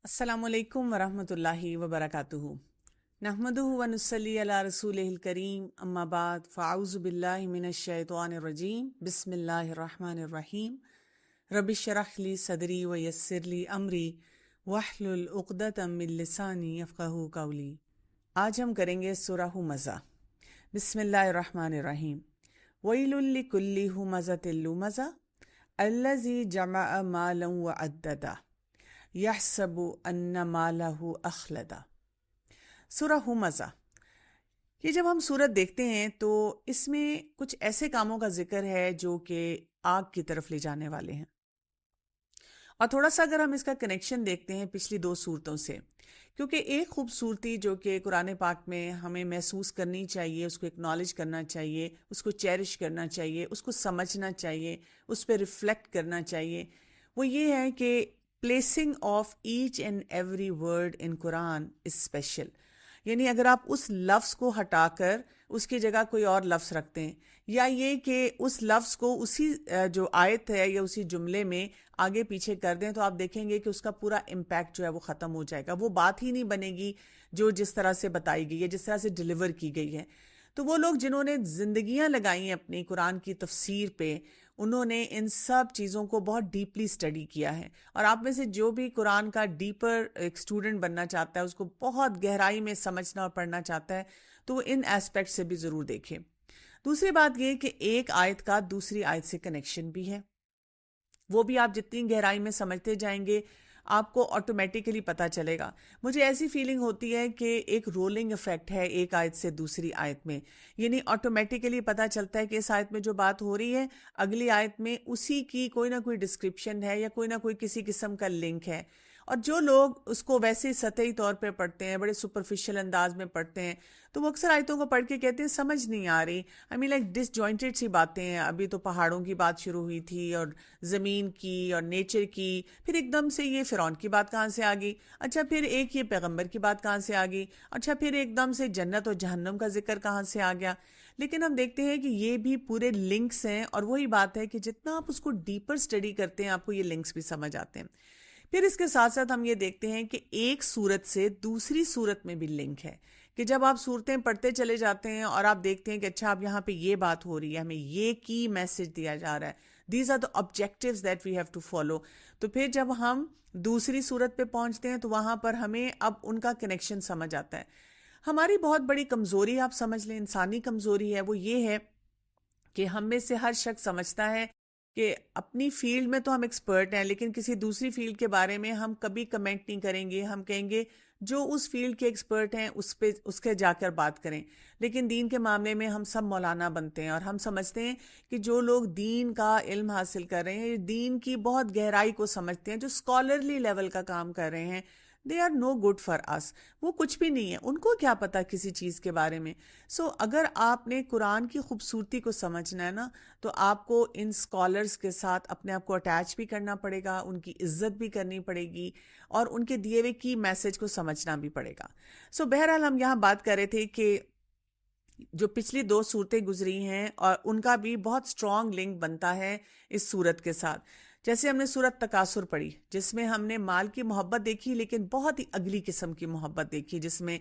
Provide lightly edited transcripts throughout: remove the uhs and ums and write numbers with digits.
السلام علیکم ورحمۃ اللہ وبرکاتہ۔ نحمدہ ونصلی علی رسولہ الکریم، اما بعد فاعوذ باللہ من الشیطان الرجیم، بسم اللہ الرحمن الرحیم۔ رب اشرح لی صدری ویسر لی امری واحلل عقدۃ من لسانی یفقہوا قولی۔ آج ہم کریں گے سورہ ھمزہ۔ بسم اللہ الرحمن الرحیم۔ ویل لکل ھمزۃ لمزہ الذی جمع مالا وعددہ یحسب ان مالہ اخلدہ۔ سورہ ھمزہ، یہ جب ہم سورت دیکھتے ہیں تو اس میں کچھ ایسے کاموں کا ذکر ہے جو کہ آگ کی طرف لے جانے والے ہیں، اور تھوڑا سا اگر ہم اس کا کنیکشن دیکھتے ہیں پچھلی دو سورتوں سے، کیونکہ ایک خوبصورتی جو کہ قرآن پاک میں ہمیں محسوس کرنی چاہیے، اس کو اکنالج کرنا چاہیے، اس کو چیرش کرنا چاہیے، اس کو سمجھنا چاہیے، اس پہ ریفلیکٹ کرنا چاہیے، وہ یہ ہے کہ placing of each and every word in Quran is special۔ یعنی اگر آپ اس لفظ کو ہٹا کر اس کی جگہ کوئی اور لفظ رکھتے ہیں، یا یہ کہ اس لفظ کو اسی جو آیت ہے یا اسی جملے میں آگے پیچھے کر دیں، تو آپ دیکھیں گے کہ اس کا پورا امپیکٹ جو ہے وہ ختم ہو جائے گا، وہ بات ہی نہیں بنے گی جو جس طرح سے بتائی گئی ہے، جس طرح سے ڈیلیور کی گئی ہے۔ تو وہ لوگ جنہوں نے زندگیاں لگائی ہیں اپنی قرآن کی تفسیر پہ، انہوں نے ان سب چیزوں کو بہت ڈیپلی اسٹڈی کیا ہے، اور آپ میں سے جو بھی قرآن کا ڈیپر ایک اسٹوڈنٹ بننا چاہتا ہے، اس کو بہت گہرائی میں سمجھنا اور پڑھنا چاہتا ہے، تو وہ ان ایسپیکٹ سے بھی ضرور دیکھیں۔ دوسری بات یہ کہ ایک آیت کا دوسری آیت سے کنیکشن بھی ہے، وہ بھی آپ جتنی گہرائی میں سمجھتے جائیں گے آپ کو آٹومیٹیکلی پتہ چلے گا۔ مجھے ایسی فیلنگ ہوتی ہے کہ ایک رولنگ افیکٹ ہے ایک آیت سے دوسری آیت میں، یعنی آٹومیٹیکلی پتہ چلتا ہے کہ اس آیت میں جو بات ہو رہی ہے اگلی آیت میں اسی کی کوئی نہ کوئی ڈسکرپشن ہے، یا کوئی نہ کوئی کسی قسم کا لنک ہے۔ اور جو لوگ اس کو ویسے سطحی طور پہ پڑھتے ہیں، بڑے سپرفیشل انداز میں پڑھتے ہیں، تو وہ اکثر آیتوں کو پڑھ کے کہتے ہیں سمجھ نہیں آ رہی، لائک ڈس جوائنٹڈ سی باتیں ہیں۔ ابھی تو پہاڑوں کی بات شروع ہوئی تھی اور زمین کی اور نیچر کی، پھر ایک دم سے یہ فرعون کی بات کہاں سے آ گئی، اچھا پھر ایک یہ پیغمبر کی بات کہاں سے آ گئی، اچھا پھر ایک دم سے جنت اور جہنم کا ذکر کہاں سے آ گیا۔ لیکن ہم دیکھتے ہیں کہ یہ بھی پورے لنکس ہیں، اور وہی بات ہے کہ جتنا آپ اس کو ڈیپر اسٹڈی کرتے ہیں آپ کو یہ لنکس بھی سمجھ آتے ہیں۔ پھر اس کے ساتھ ساتھ ہم یہ دیکھتے ہیں کہ ایک صورت سے دوسری صورت میں بھی لنک ہے، کہ جب آپ صورتیں پڑھتے چلے جاتے ہیں اور آپ دیکھتے ہیں کہ اچھا اب یہاں پہ یہ بات ہو رہی ہے، ہمیں یہ کی میسج دیا جا رہا ہے، these are the objectives that we have to follow. تو پھر جب ہم دوسری صورت پہ پہنچتے ہیں تو وہاں پر ہمیں اب ان کا کنیکشن سمجھ آتا ہے۔ ہماری بہت بڑی کمزوری آپ سمجھ لیں، انسانی کمزوری ہے، وہ یہ ہے کہ ہم میں سے ہر شخص سمجھتا ہے کہ اپنی فیلڈ میں تو ہم ایکسپرٹ ہیں، لیکن کسی دوسری فیلڈ کے بارے میں ہم کبھی کمنٹ نہیں کریں گے، ہم کہیں گے جو اس فیلڈ کے ایکسپرٹ ہیں اس کے جا کر بات کریں۔ لیکن دین کے معاملے میں ہم سب مولانا بنتے ہیں، اور ہم سمجھتے ہیں کہ جو لوگ دین کا علم حاصل کر رہے ہیں، دین کی بہت گہرائی کو سمجھتے ہیں، جو اسکالرلی لیول کا کام کر رہے ہیں، they are no good for us, وہ کچھ بھی نہیں ہے، ان کو کیا پتا کسی چیز کے بارے میں۔ اگر آپ نے قرآن کی خوبصورتی کو سمجھنا ہے نا، تو آپ کو ان اسکالرس کے ساتھ اپنے آپ کو اٹیچ بھی کرنا پڑے گا، ان کی عزت بھی کرنی پڑے گی، اور ان کے دیے ہوئے کی میسج کو سمجھنا بھی پڑے گا۔ بہرحال ہم یہاں بات کر رہے تھے کہ جو پچھلی دو صورتیں گزری ہیں اور ان کا بھی بہت اسٹرانگ لنک بنتا ہے اس صورت کے ساتھ۔ جیسے ہم نے صورت تکاثر پڑھی، جس میں ہم نے مال کی محبت دیکھی، لیکن بہت ہی اگلی قسم کی محبت دیکھی، جس میں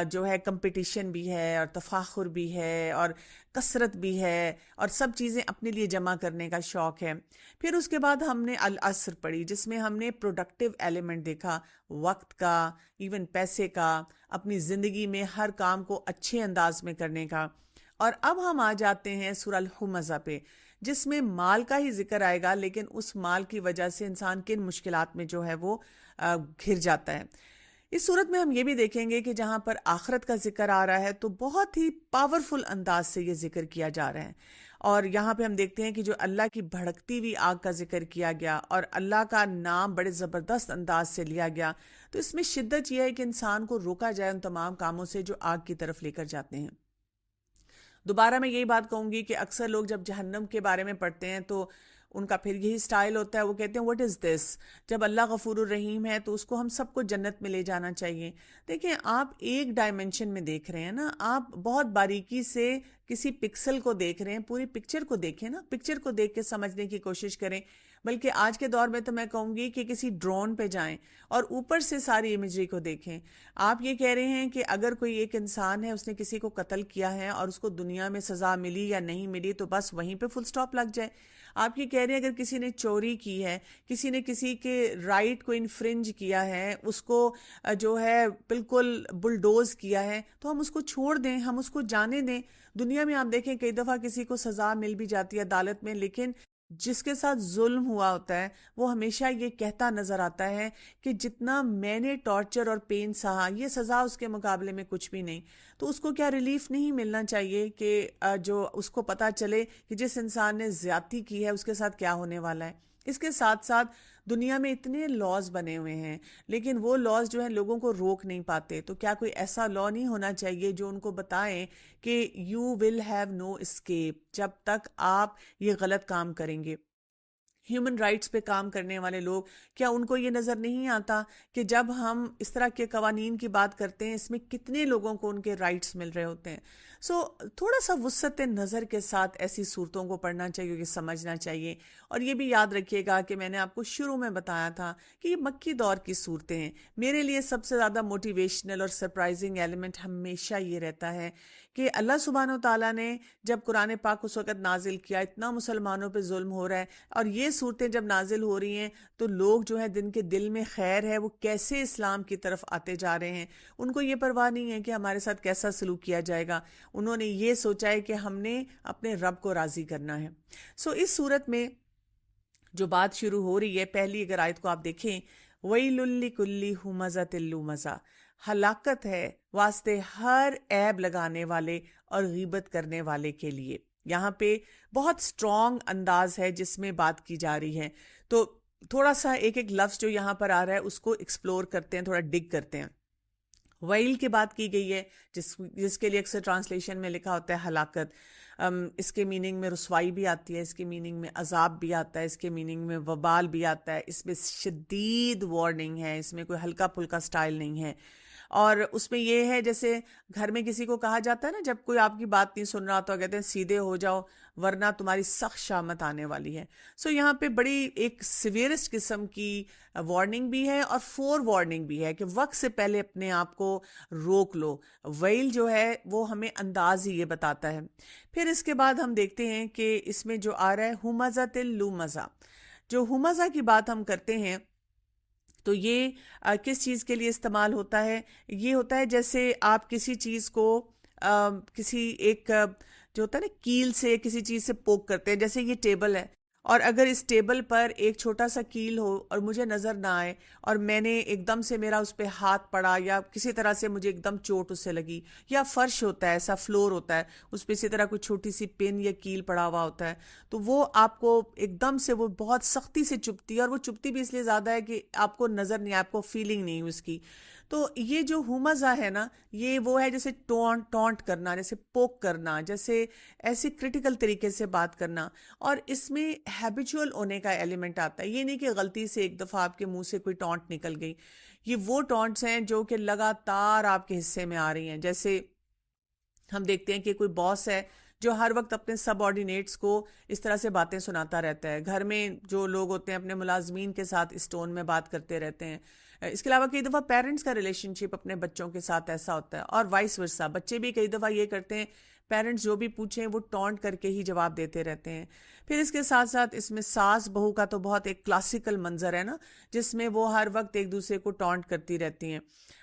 جو ہے کمپٹیشن بھی ہے، اور تفاخر بھی ہے، اور کثرت بھی ہے، اور سب چیزیں اپنے لیے جمع کرنے کا شوق ہے۔ پھر اس کے بعد ہم نے العصر پڑھی، جس میں ہم نے پروڈکٹیو ایلیمنٹ دیکھا، وقت کا، ایون پیسے کا، اپنی زندگی میں ہر کام کو اچھے انداز میں کرنے کا۔ اور اب ہم آ جاتے ہیں سورہ الھمزہ پہ، جس میں مال کا ہی ذکر آئے گا، لیکن اس مال کی وجہ سے انسان کن مشکلات میں جو ہے وہ گھر جاتا ہے۔ اس صورت میں ہم یہ بھی دیکھیں گے کہ جہاں پر آخرت کا ذکر آ رہا ہے تو بہت ہی پاورفل انداز سے یہ ذکر کیا جا رہا ہے، اور یہاں پہ ہم دیکھتے ہیں کہ جو اللہ کی بھڑکتی ہوئی آگ کا ذکر کیا گیا، اور اللہ کا نام بڑے زبردست انداز سے لیا گیا، تو اس میں شدت یہ ہے کہ انسان کو روکا جائے ان تمام کاموں سے جو آگ کی طرف لے کر جاتے ہیں۔ دوبارہ میں یہی بات کہوں گی کہ اکثر لوگ جب جہنم کے بارے میں پڑھتے ہیں تو ان کا پھر یہی سٹائل ہوتا ہے، وہ کہتے ہیں واٹ از دس، جب اللہ غفور الرحیم ہے تو اس کو ہم سب کو جنت میں لے جانا چاہیے۔ دیکھیں، آپ ایک ڈائمنشن میں دیکھ رہے ہیں نا، آپ بہت باریکی سے کسی پکسل کو دیکھ رہے ہیں، پوری پکچر کو دیکھیں نا، پکچر کو دیکھ کے سمجھنے کی کوشش کریں. بلکہ آج کے دور میں تو میں کہوں گی کہ کسی ڈرون پہ جائیں اور اوپر سے ساری امیجری کو دیکھیں. آپ یہ کہہ رہے ہیں کہ اگر کوئی ایک انسان ہے، اس نے کسی کو قتل کیا ہے اور اس کو دنیا میں سزا ملی یا نہیں ملی، تو بس وہیں پہ فل سٹاپ لگ جائے. آپ یہ کہہ رہے ہیں اگر کسی نے چوری کی ہے، کسی نے کسی کے رائٹ کو انفرنج کیا ہے، اس کو جو ہے بالکل بلڈوز کیا ہے، تو ہم اس کو چھوڑ دیں، ہم اس کو جانے دیں. دنیا میں آپ دیکھیں کئی دفعہ کسی کو سزا مل بھی جاتی ہے عدالت میں، لیکن جس کے ساتھ ظلم ہوا ہوتا ہے وہ ہمیشہ یہ کہتا نظر آتا ہے کہ جتنا میں نے ٹارچر اور پین سہا، یہ سزا اس کے مقابلے میں کچھ بھی نہیں. تو اس کو کیا ریلیف نہیں ملنا چاہیے کہ جو اس کو پتا چلے کہ جس انسان نے زیادتی کی ہے اس کے ساتھ کیا ہونے والا ہے. اس کے ساتھ ساتھ دنیا میں اتنے لاز بنے ہوئے ہیں، لیکن وہ لاز جو ہیں لوگوں کو روک نہیں پاتے. تو کیا کوئی ایسا لا نہیں ہونا چاہیے جو ان کو بتائیں کہ you will have no escape جب تک آپ یہ غلط کام کریں گے. ہیومن رائٹس پہ کام کرنے والے لوگ، کیا ان کو یہ نظر نہیں آتا کہ جب ہم اس طرح کے قوانین کی بات کرتے ہیں، اس میں کتنے لوگوں کو ان کے رائٹس مل رہے ہوتے ہیں. تھوڑا سا وسعت نظر کے ساتھ ایسی صورتوں کو پڑھنا چاہیے، یہ سمجھنا چاہیے. اور یہ بھی یاد رکھیے گا کہ میں نے آپ کو شروع میں بتایا تھا کہ یہ مکی دور کی صورتیں ہیں. میرے لیے سب سے زیادہ موٹیویشنل اور سرپرائزنگ ایلیمنٹ ہمیشہ یہ رہتا ہے کہ اللہ سبحانہ و تعالیٰ نے جب قرآن پاک اس وقت نازل کیا، اتنا مسلمانوں پہ ظلم ہو رہا ہے، اور یہ صورتیں جب نازل ہو رہی ہیں تو لوگ جو ہیں جن کے دل میں خیر ہے وہ کیسے اسلام کی طرف آتے جا رہے ہیں. ان کو یہ پرواہ نہیں ہے کہ ہمارے ساتھ کیسا سلوک کیا جائے گا، انہوں نے یہ سوچا ہے کہ ہم نے اپنے رب کو راضی کرنا ہے. اس صورت میں جو بات شروع ہو رہی ہے، پہلی اگر آیت کو آپ دیکھیں، وَيْلٌ لِّكُلِّ ہُمَزَةٍ لُمَزَةٍ، ہلاکت ہے واسطے ہر عیب لگانے والے اور غیبت کرنے والے کے لیے. یہاں پہ بہت سٹرونگ انداز ہے جس میں بات کی جا رہی ہے. تو تھوڑا سا ایک ایک لفظ جو یہاں پر آ رہا ہے اس کو ایکسپلور کرتے ہیں، تھوڑا ڈگ کرتے ہیں. ویل کی بات کی گئی ہے جس کے لیے اکثر ٹرانسلیشن میں لکھا ہوتا ہے ہلاکت. اس کے میننگ میں رسوائی بھی آتی ہے، اس کے میننگ میں عذاب بھی آتا ہے، اس کے میننگ میں وبال بھی آتا ہے. اس میں شدید وارننگ ہے، اس میں کوئی ہلکا پھلکا سٹائل نہیں ہے. اور اس میں یہ ہے جیسے گھر میں کسی کو کہا جاتا ہے نا، جب کوئی آپ کی بات نہیں سن رہا تو کہتے ہیں سیدھے ہو جاؤ ورنہ تمہاری سخت شامت آنے والی ہے. یہاں پہ بڑی ایک سیویرسٹ قسم کی وارننگ بھی ہے اور فور وارننگ بھی ہے کہ وقت سے پہلے اپنے آپ کو روک لو. ویل جو ہے وہ ہمیں انداز ہی یہ بتاتا ہے. پھر اس کے بعد ہم دیکھتے ہیں کہ اس میں جو آ رہا ہے ہمزۃ لومزہ. جو ہمزہ کی بات ہم کرتے ہیں تو یہ کس چیز کے لیے استعمال ہوتا ہے؟ یہ ہوتا ہے جیسے آپ کسی چیز کو کسی ایک جو ہوتا ہے نا کیل سے کسی چیز سے پوک کرتے ہیں. جیسے یہ ٹیبل ہے اور اگر اس ٹیبل پر ایک چھوٹا سا کیل ہو اور مجھے نظر نہ آئے اور میں نے ایک دم سے میرا اس پہ ہاتھ پڑا یا کسی طرح سے مجھے ایک دم چوٹ اس سے لگی، یا فرش ہوتا ہے ایسا فلور ہوتا ہے اس پہ اسی طرح کوئی چھوٹی سی پن یا کیل پڑا ہوا ہوتا ہے، تو وہ آپ کو ایک دم سے وہ بہت سختی سے چبھتی ہے. اور وہ چبھتی بھی اس لیے زیادہ ہے کہ آپ کو نظر نہیں، آپ کو فیلنگ نہیں اس کی. تو یہ جو ہمزہ ہے نا، یہ وہ ہے جیسے ٹونٹ کرنا، جیسے پوک کرنا، جیسے ایسے کریٹیکل طریقے سے بات کرنا. اور اس میں ہیبیچول ہونے کا ایلیمنٹ آتا ہے. یہ نہیں کہ غلطی سے ایک دفعہ آپ کے منہ سے کوئی ٹونٹ نکل گئی. یہ وہ ٹونٹس ہیں جو کہ لگاتار آپ کے حصے میں آ رہی ہیں. جیسے ہم دیکھتے ہیں کہ کوئی باس ہے جو ہر وقت اپنے سب آرڈینیٹس کو اس طرح سے باتیں سناتا رہتا ہے. گھر میں جو لوگ ہوتے ہیں اپنے ملازمین کے ساتھ اس ٹون میں بات کرتے رہتے ہیں. اس کے علاوہ کئی دفعہ پیرنٹس کا ریلیشن شپ اپنے بچوں کے ساتھ ایسا ہوتا ہے، اور وائس ورسا. بچے بھی کئی دفعہ یہ کرتے ہیں، پیرنٹس جو بھی پوچھیں وہ ٹونٹ کر کے ہی جواب دیتے رہتے ہیں. پھر اس کے ساتھ ساتھ اس میں ساس بہو کا تو بہت ایک کلاسیکل منظر ہے نا، جس میں وہ ہر وقت ایک دوسرے کو ٹونٹ کرتی رہتی ہیں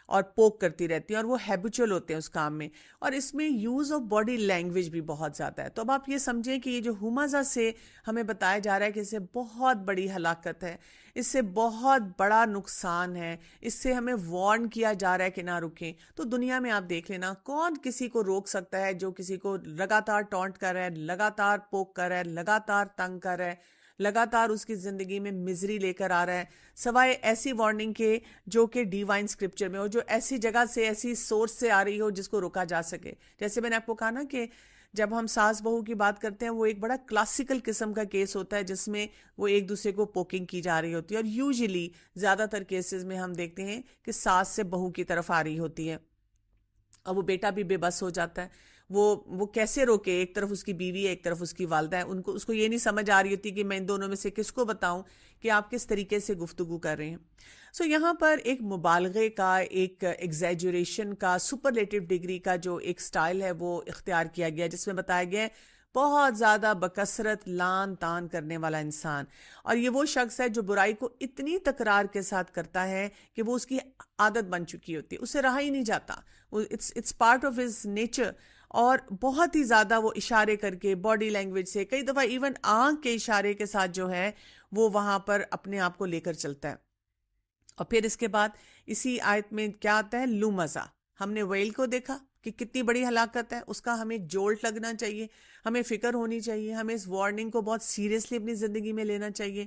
اور پوک کرتی رہتی ہیں، اور وہ ہیبیچول ہوتے ہیں اس کام میں. اور اس میں یوز آف باڈی لینگویج بھی بہت زیادہ ہے. تو اب آپ یہ سمجھیں کہ یہ جو ہمزہ سے ہمیں بتایا جا رہا ہے کہ اس سے بہت بڑی ہلاکت ہے، اس سے بہت بڑا نقصان ہے، اس سے ہمیں وارن کیا جا رہا ہے کہ نہ رکیں. تو دنیا میں آپ دیکھ لینا کون کسی کو روک سکتا ہے جو کسی کو لگاتار ٹونٹ کر رہا ہے، لگاتار پوک کر رہا ہے، لگاتار تنگ کر رہا ہے، لگاتار اس کی زندگی میں مزری لے کر آ رہا ہے، سوائے ایسی وارننگ کے جو کہ ڈیوائن اسکرپچر میں ہو، جو ایسی جگہ سے ایسی سورس سے آ رہی ہو جس کو روکا جا سکے. جیسے میں نے آپ کو کہا نا کہ جب ہم ساس بہو کی بات کرتے ہیں وہ ایک بڑا کلاسیکل قسم کا کیس ہوتا ہے جس میں وہ ایک دوسرے کو پوکنگ کی جا رہی ہوتی ہے. اور یوزلی زیادہ تر کیسز میں ہم دیکھتے ہیں کہ ساس سے بہو کی طرف آ رہی ہوتی ہے اور وہ بیٹا بھی بے بس ہو جاتا ہے. وہ کیسے روکے. ایک طرف اس کی بیوی ہے، ایک طرف اس کی والدہ ہے، اس کو یہ نہیں سمجھ آ رہی ہوتی کہ میں ان دونوں میں سے کس کو بتاؤں کہ آپ کس طریقے سے گفتگو کر رہے ہیں. سو یہاں پر ایک مبالغے کا، ایک ایگزیجریشن کا، سپرلیٹو ڈگری کا جو ایک سٹائل ہے وہ اختیار کیا گیا، جس میں بتایا گیا ہے بہت زیادہ بکثرت لان تان کرنے والا انسان. اور یہ وہ شخص ہے جو برائی کو اتنی تکرار کے ساتھ کرتا ہے کہ وہ اس کی عادت بن چکی ہوتی ہے، اسے رہا ہی نہیں جاتا. It's part of his nature. اور بہت ہی زیادہ وہ اشارے کر کے، باڈی لینگویج سے، کئی دفعہ ایون آنکھ کے اشارے کے ساتھ جو ہے وہ وہاں پر اپنے آپ کو لے کر چلتا ہے. اور پھر اس کے بعد اسی آیت میں کیا آتا ہے؟ لومزہ. ہم نے ویل کو دیکھا کہ کتنی بڑی ہلاکت ہے، اس کا ہمیں ایک جولٹ لگنا چاہیے، ہمیں فکر ہونی چاہیے، ہمیں اس وارننگ کو بہت سیریسلی اپنی زندگی میں لینا چاہیے.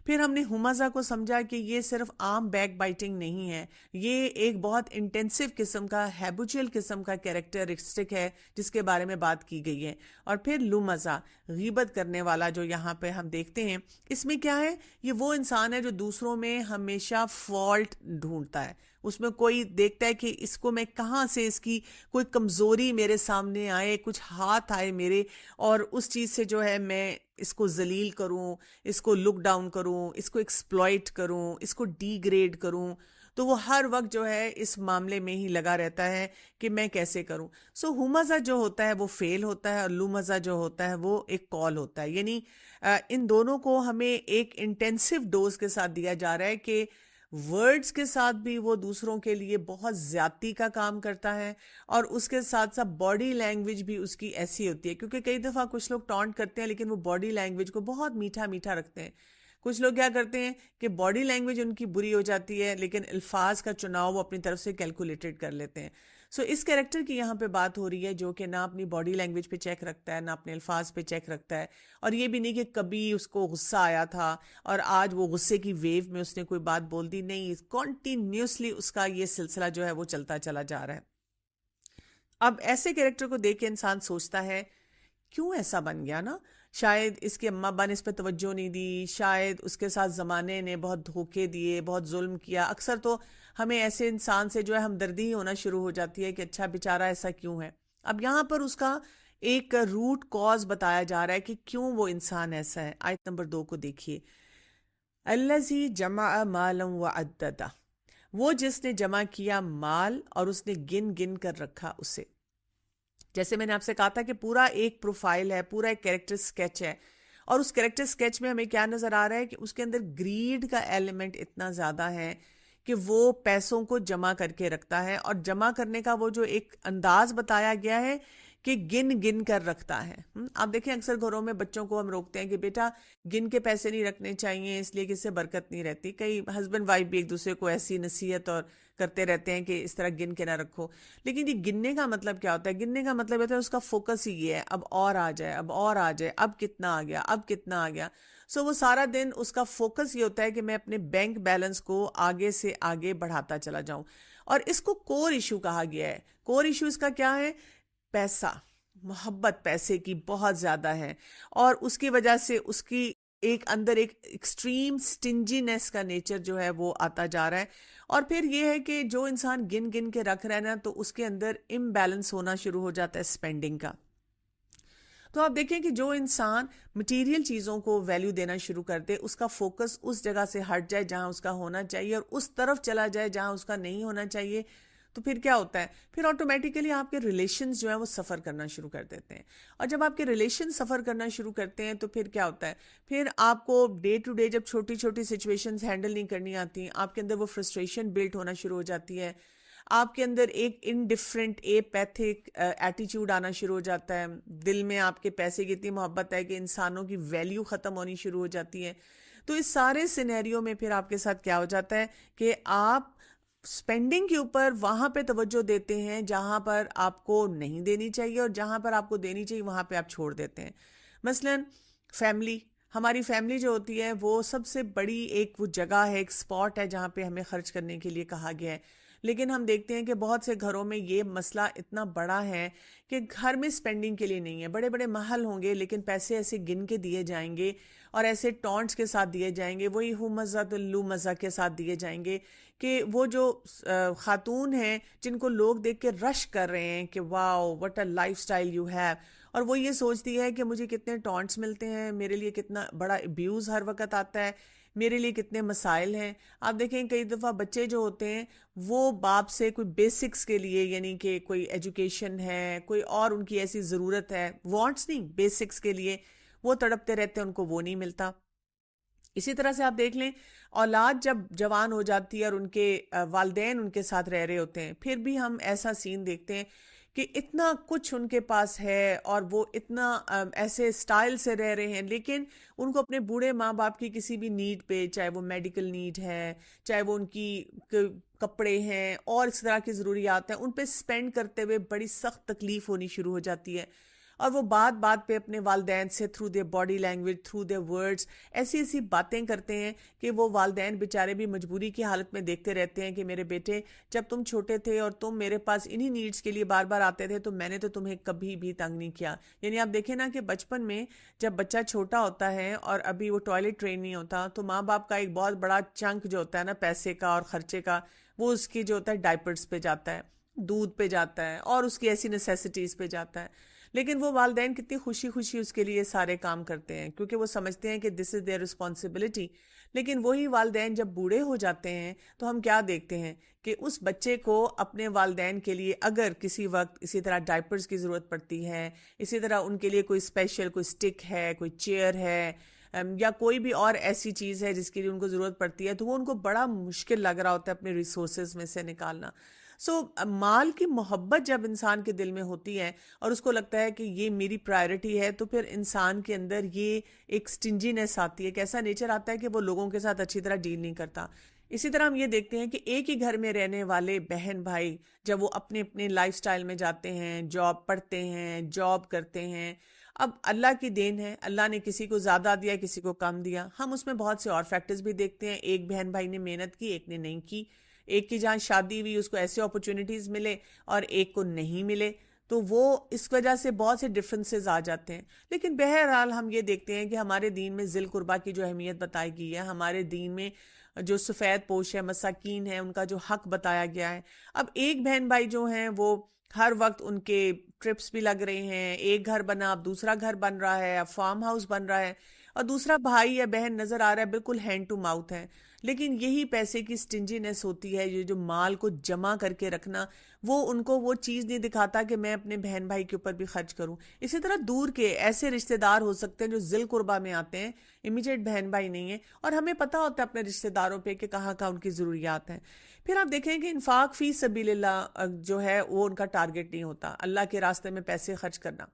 پھر ہم نے ہمزہ کو سمجھا کہ یہ صرف عام بیک بائٹنگ نہیں ہے، یہ ایک بہت انٹینسو قسم کا، ہیبوچل قسم کا کیریکٹرسٹک ہے جس کے بارے میں بات کی گئی ہے. اور پھر لومزہ، غیبت کرنے والا، جو یہاں پہ ہم دیکھتے ہیں اس میں کیا ہے؟ یہ وہ انسان ہے جو دوسروں میں ہمیشہ فالٹ ڈھونڈتا ہے. اس میں کوئی دیکھتا ہے کہ اس کو میں کہاں سے، اس کی کوئی کمزوری میرے سامنے آئے، کچھ ہاتھ آئے میرے، اور اس چیز سے جو ہے میں اس کو ذلیل کروں، اس کو لک ڈاؤن کروں، اس کو ایکسپلائٹ کروں، اس کو ڈی گریڈ کروں. تو وہ ہر وقت جو ہے اس معاملے میں ہی لگا رہتا ہے کہ میں کیسے کروں. سو ہمزہ جو ہوتا ہے وہ فیل ہوتا ہے، اور لومزہ جو ہوتا ہے وہ ایک کال ہوتا ہے. یعنی ان دونوں کو ہمیں ایک انٹینسو ڈوز کے ساتھ دیا جا رہا ہے کہ ورڈز کے ساتھ بھی وہ دوسروں کے لیے بہت زیادتی کا کام کرتا ہے، اور اس کے ساتھ ساتھ باڈی لینگویج بھی اس کی ایسی ہوتی ہے. کیونکہ کئی دفعہ کچھ لوگ ٹانٹ کرتے ہیں لیکن وہ باڈی لینگویج کو بہت میٹھا میٹھا رکھتے ہیں. کچھ لوگ کیا کرتے ہیں کہ باڈی لینگویج ان کی بری ہو جاتی ہے لیکن الفاظ کا چناؤ وہ اپنی طرف سے کیلکولیٹڈ کر لیتے ہیں. سو اس کیریکٹر کی یہاں پہ بات ہو رہی ہے جو کہ نہ اپنی باڈی لینگویج پہ چیک رکھتا ہے، نہ اپنے الفاظ پہ چیک رکھتا ہے. اور یہ بھی نہیں کہ کبھی اس کو غصہ آیا تھا اور آج وہ غصے کی ویو میں اس نے کوئی بات بول دی. نہیں، کنٹینیوسلی اس کا یہ سلسلہ جو ہے وہ چلتا چلا جا رہا ہے. اب ایسے کیریکٹر کو دیکھ کے انسان سوچتا ہے کیوں ایسا بن گیا نا؟ شاید اس کے اماں ابا نے اس پہ توجہ نہیں دی، شاید اس کے ساتھ زمانے نے بہت دھوکے دیے، بہت ظلم کیا. اکثر تو ہمیں ایسے انسان سے جو ہے ہمدردی ہی ہونا شروع ہو جاتی ہے کہ اچھا بیچارہ ایسا کیوں ہے. اب یہاں پر اس کا ایک روٹ کاز بتایا جا رہا ہے کہ کیوں وہ انسان ایسا ہے. آیت نمبر 2 کو دیکھیے. الذی جمع مالا وعددہ، وہ جس نے جمع کیا مال اور اس نے گن گن کر رکھا اسے. جیسے میں نے آپ سے کہا تھا کہ پورا ایک پروفائل ہے، پورا ایک کیریکٹر سکیچ ہے، اور اس کیریکٹر سکیچ میں ہمیں کیا نظر آ رہا ہے کہ اس کے اندر گریڈ کا ایلیمنٹ اتنا زیادہ ہے کہ وہ پیسوں کو جمع کر کے رکھتا ہے. اور جمع کرنے کا وہ جو ایک انداز بتایا گیا ہے کہ گن گن کر رکھتا ہے. آپ دیکھیں اکثر گھروں میں بچوں کو ہم روکتے ہیں کہ بیٹا گن کے پیسے نہیں رکھنے چاہیے، اس لیے کہ اس سے برکت نہیں رہتی. کئی ہسبینڈ وائف بھی ایک دوسرے کو ایسی نصیحت اور کرتے رہتے ہیں کہ اس طرح گن کے نہ رکھو. لیکن یہ گننے کا مطلب کیا ہوتا ہے؟ گننے کا مطلب ہوتا ہے اس کا فوکس ہی یہ ہے، اب اور آ جائے، اب اور آ جائے، اب کتنا آ گیا، اب کتنا آ گیا. سو وہ سارا دن اس کا فوکس یہ ہوتا ہے کہ میں اپنے بینک بیلنس کو آگے سے آگے بڑھاتا چلا جاؤں. اور اس کو کور ایشو کہا گیا ہے. کور ایشو اس کا کیا ہے؟ پیسہ، محبت پیسے کی بہت زیادہ ہے، اور اس کی وجہ سے اس کی ایک اندر ایک ایکسٹریم سٹنجینس کا نیچر جو ہے وہ آتا جا رہا ہے. اور پھر یہ ہے کہ جو انسان گن گن کے رکھ رہا ہے نا، تو اس کے اندر امبیلنس ہونا شروع ہو جاتا ہے اسپینڈنگ کا. تو آپ دیکھیں کہ جو انسان مٹیریل چیزوں کو ویلیو دینا شروع کر دے، اس کا فوکس اس جگہ سے ہٹ جائے جہاں اس کا ہونا چاہیے، اور اس طرف چلا جائے جہاں اس کا نہیں ہونا چاہیے، تو پھر کیا ہوتا ہے؟ پھر آٹومیٹیکلی آپ کے ریلیشنز جو ہیں وہ سفر کرنا شروع کر دیتے ہیں. اور جب آپ کے ریلیشن سفر کرنا شروع کرتے ہیں تو پھر کیا ہوتا ہے؟ پھر آپ کو ڈے ٹو ڈے جب چھوٹی چھوٹی سچویشنز ہینڈل نہیں کرنی آتی، آپ کے اندر وہ فرسٹریشن بلٹ ہونا شروع ہو جاتی ہے. آپ کے اندر ایک انڈیفرنٹ ایپیتھک ایٹیچیوڈ آنا شروع ہو جاتا ہے. دل میں آپ کے پیسے کی اتنی محبت ہے کہ انسانوں کی ویلیو ختم ہونی شروع ہو جاتی ہے. تو اس سارے سینیریو میں پھر آپ کے ساتھ کیا ہو جاتا ہے کہ آپ سپینڈنگ کے اوپر وہاں پہ توجہ دیتے ہیں جہاں پر آپ کو نہیں دینی چاہیے، اور جہاں پر آپ کو دینی چاہیے وہاں پہ آپ چھوڑ دیتے ہیں. مثلاً فیملی، ہماری فیملی جو ہوتی ہے وہ سب سے بڑی ایک وہ جگہ ہے، ایک سپاٹ ہے جہاں پہ ہمیں خرچ کرنے کے لیے کہا گیا ہے. لیکن ہم دیکھتے ہیں کہ بہت سے گھروں میں یہ مسئلہ اتنا بڑا ہے کہ گھر میں سپینڈنگ کے لیے نہیں ہے. بڑے بڑے محل ہوں گے لیکن پیسے ایسے گن کے دیے جائیں گے اور ایسے ٹونٹس کے ساتھ دیے جائیں گے, وہی ہو مزہ تو لو مزہ کے ساتھ دیے جائیں گے کہ وہ جو خاتون ہیں جن کو لوگ دیکھ کے رش کر رہے ہیں کہ wow what a lifestyle you have, اور وہ یہ سوچتی ہے کہ مجھے کتنے ٹونٹس ملتے ہیں, میرے لیے کتنا بڑا ابیوز ہر وقت آتا ہے, میرے لیے کتنے مسائل ہیں. آپ دیکھیں کئی دفعہ بچے جو ہوتے ہیں وہ باپ سے کوئی بیسکس کے لیے, یعنی کہ کوئی ایجوکیشن ہے, کوئی اور ان کی ایسی ضرورت ہے, وانٹس نہیں بیسکس کے لیے وہ تڑپتے رہتے ہیں, ان کو وہ نہیں ملتا. اسی طرح سے آپ دیکھ لیں اولاد جب جوان ہو جاتی ہے اور ان کے والدین ان کے ساتھ رہ رہے ہوتے ہیں, پھر بھی ہم ایسا سین دیکھتے ہیں کہ اتنا کچھ ان کے پاس ہے اور وہ اتنا ایسے سٹائل سے رہ رہے ہیں, لیکن ان کو اپنے بوڑھے ماں باپ کی کسی بھی نیڈ پہ, چاہے وہ میڈیکل نیڈ ہے, چاہے وہ ان کی کپڑے ہیں اور اس طرح کی ضروریات ہیں, ان پہ سپینڈ کرتے ہوئے بڑی سخت تکلیف ہونی شروع ہو جاتی ہے. اور وہ بات بات پہ اپنے والدین سے through their body language, through their words ایسی ایسی باتیں کرتے ہیں کہ وہ والدین بیچارے بھی مجبوری کی حالت میں دیکھتے رہتے ہیں کہ میرے بیٹے جب تم چھوٹے تھے اور تم میرے پاس انہی نیڈز کے لیے بار بار آتے تھے تو میں نے تو تمہیں کبھی بھی تنگ نہیں کیا. یعنی آپ دیکھیں نا کہ بچپن میں جب بچہ چھوٹا ہوتا ہے اور ابھی وہ ٹوائلٹ ٹرین نہیں ہوتا تو ماں باپ کا ایک بہت بڑا چنک جو ہوتا ہے نا پیسے کا اور خرچے کا, وہ اس کی جو ہوتا ہے ڈائپرز پہ جاتا ہے, دودھ پہ جاتا ہے اور اس کی ایسی نیسیسٹیز پہ جاتا ہے. لیکن وہ والدین کتنی خوشی خوشی اس کے لیے سارے کام کرتے ہیں کیونکہ وہ سمجھتے ہیں کہ دس از دیئر رسپانسبلٹی. لیکن وہی والدین جب بوڑھے ہو جاتے ہیں تو ہم کیا دیکھتے ہیں کہ اس بچے کو اپنے والدین کے لیے اگر کسی وقت اسی طرح ڈائپرز کی ضرورت پڑتی ہے, اسی طرح ان کے لیے کوئی اسپیشل کوئی اسٹک ہے, کوئی چیئر ہے, یا کوئی بھی اور ایسی چیز ہے جس کے لیے ان کو ضرورت پڑتی ہے, تو وہ ان کو بڑا مشکل لگ رہا ہوتا ہے اپنے ریسورسز میں سے نکالنا. مال کی محبت جب انسان کے دل میں ہوتی ہے اور اس کو لگتا ہے کہ یہ میری پرائرٹی ہے, تو پھر انسان کے اندر یہ ایک سٹنجینس آتی ہے, ایک ایسا نیچر آتا ہے کہ وہ لوگوں کے ساتھ اچھی طرح ڈیل نہیں کرتا. اسی طرح ہم یہ دیکھتے ہیں کہ ایک ہی گھر میں رہنے والے بہن بھائی جب وہ اپنے اپنے لائف سٹائل میں جاتے ہیں, جاب پڑھتے ہیں, جاب کرتے ہیں, اب اللہ کی دین ہے, اللہ نے کسی کو زیادہ دیا کسی کو کم دیا. ہم اس میں بہت سے اور فیکٹرز بھی دیکھتے ہیں, ایک بہن بھائی نے محنت کی ایک نے نہیں کی, ایک کی جہاں شادی ہوئی اس کو ایسے اپرچونٹیز ملے اور ایک کو نہیں ملے, تو وہ اس وجہ سے بہت سے ڈفرینسز آ جاتے ہیں. لیکن بہرحال ہم یہ دیکھتے ہیں کہ ہمارے دین میں ذی القربیٰ کی جو اہمیت بتائی گئی ہے, ہمارے دین میں جو سفید پوش ہے, مساکین ہے, ان کا جو حق بتایا گیا ہے. اب ایک بہن بھائی جو ہیں وہ ہر وقت ان کے ٹرپس بھی لگ رہے ہیں, ایک گھر بنا اب دوسرا گھر بن رہا ہے, اب فارم ہاؤس بن رہا ہے, اور دوسرا بھائی یا بہن نظر آ رہا ہے بالکل ہینڈ ٹو ماؤتھ ہے. لیکن یہی پیسے کی سٹنجینس ہوتی ہے, یہ جو مال کو جمع کر کے رکھنا, وہ ان کو وہ چیز نہیں دکھاتا کہ میں اپنے بہن بھائی کے اوپر بھی خرچ کروں. اسی طرح دور کے ایسے رشتہ دار ہو سکتے ہیں جو ذی القربیٰ میں آتے ہیں, امیجیٹ بہن بھائی نہیں ہیں, اور ہمیں پتہ ہوتا ہے اپنے رشتہ داروں پہ کہ کہاں کہاں ان کی ضروریات ہیں. پھر آپ دیکھیں کہ انفاق فی سبیل اللہ جو ہے وہ ان کا ٹارگٹ نہیں ہوتا, اللہ کے راستے میں پیسے خرچ کرنا.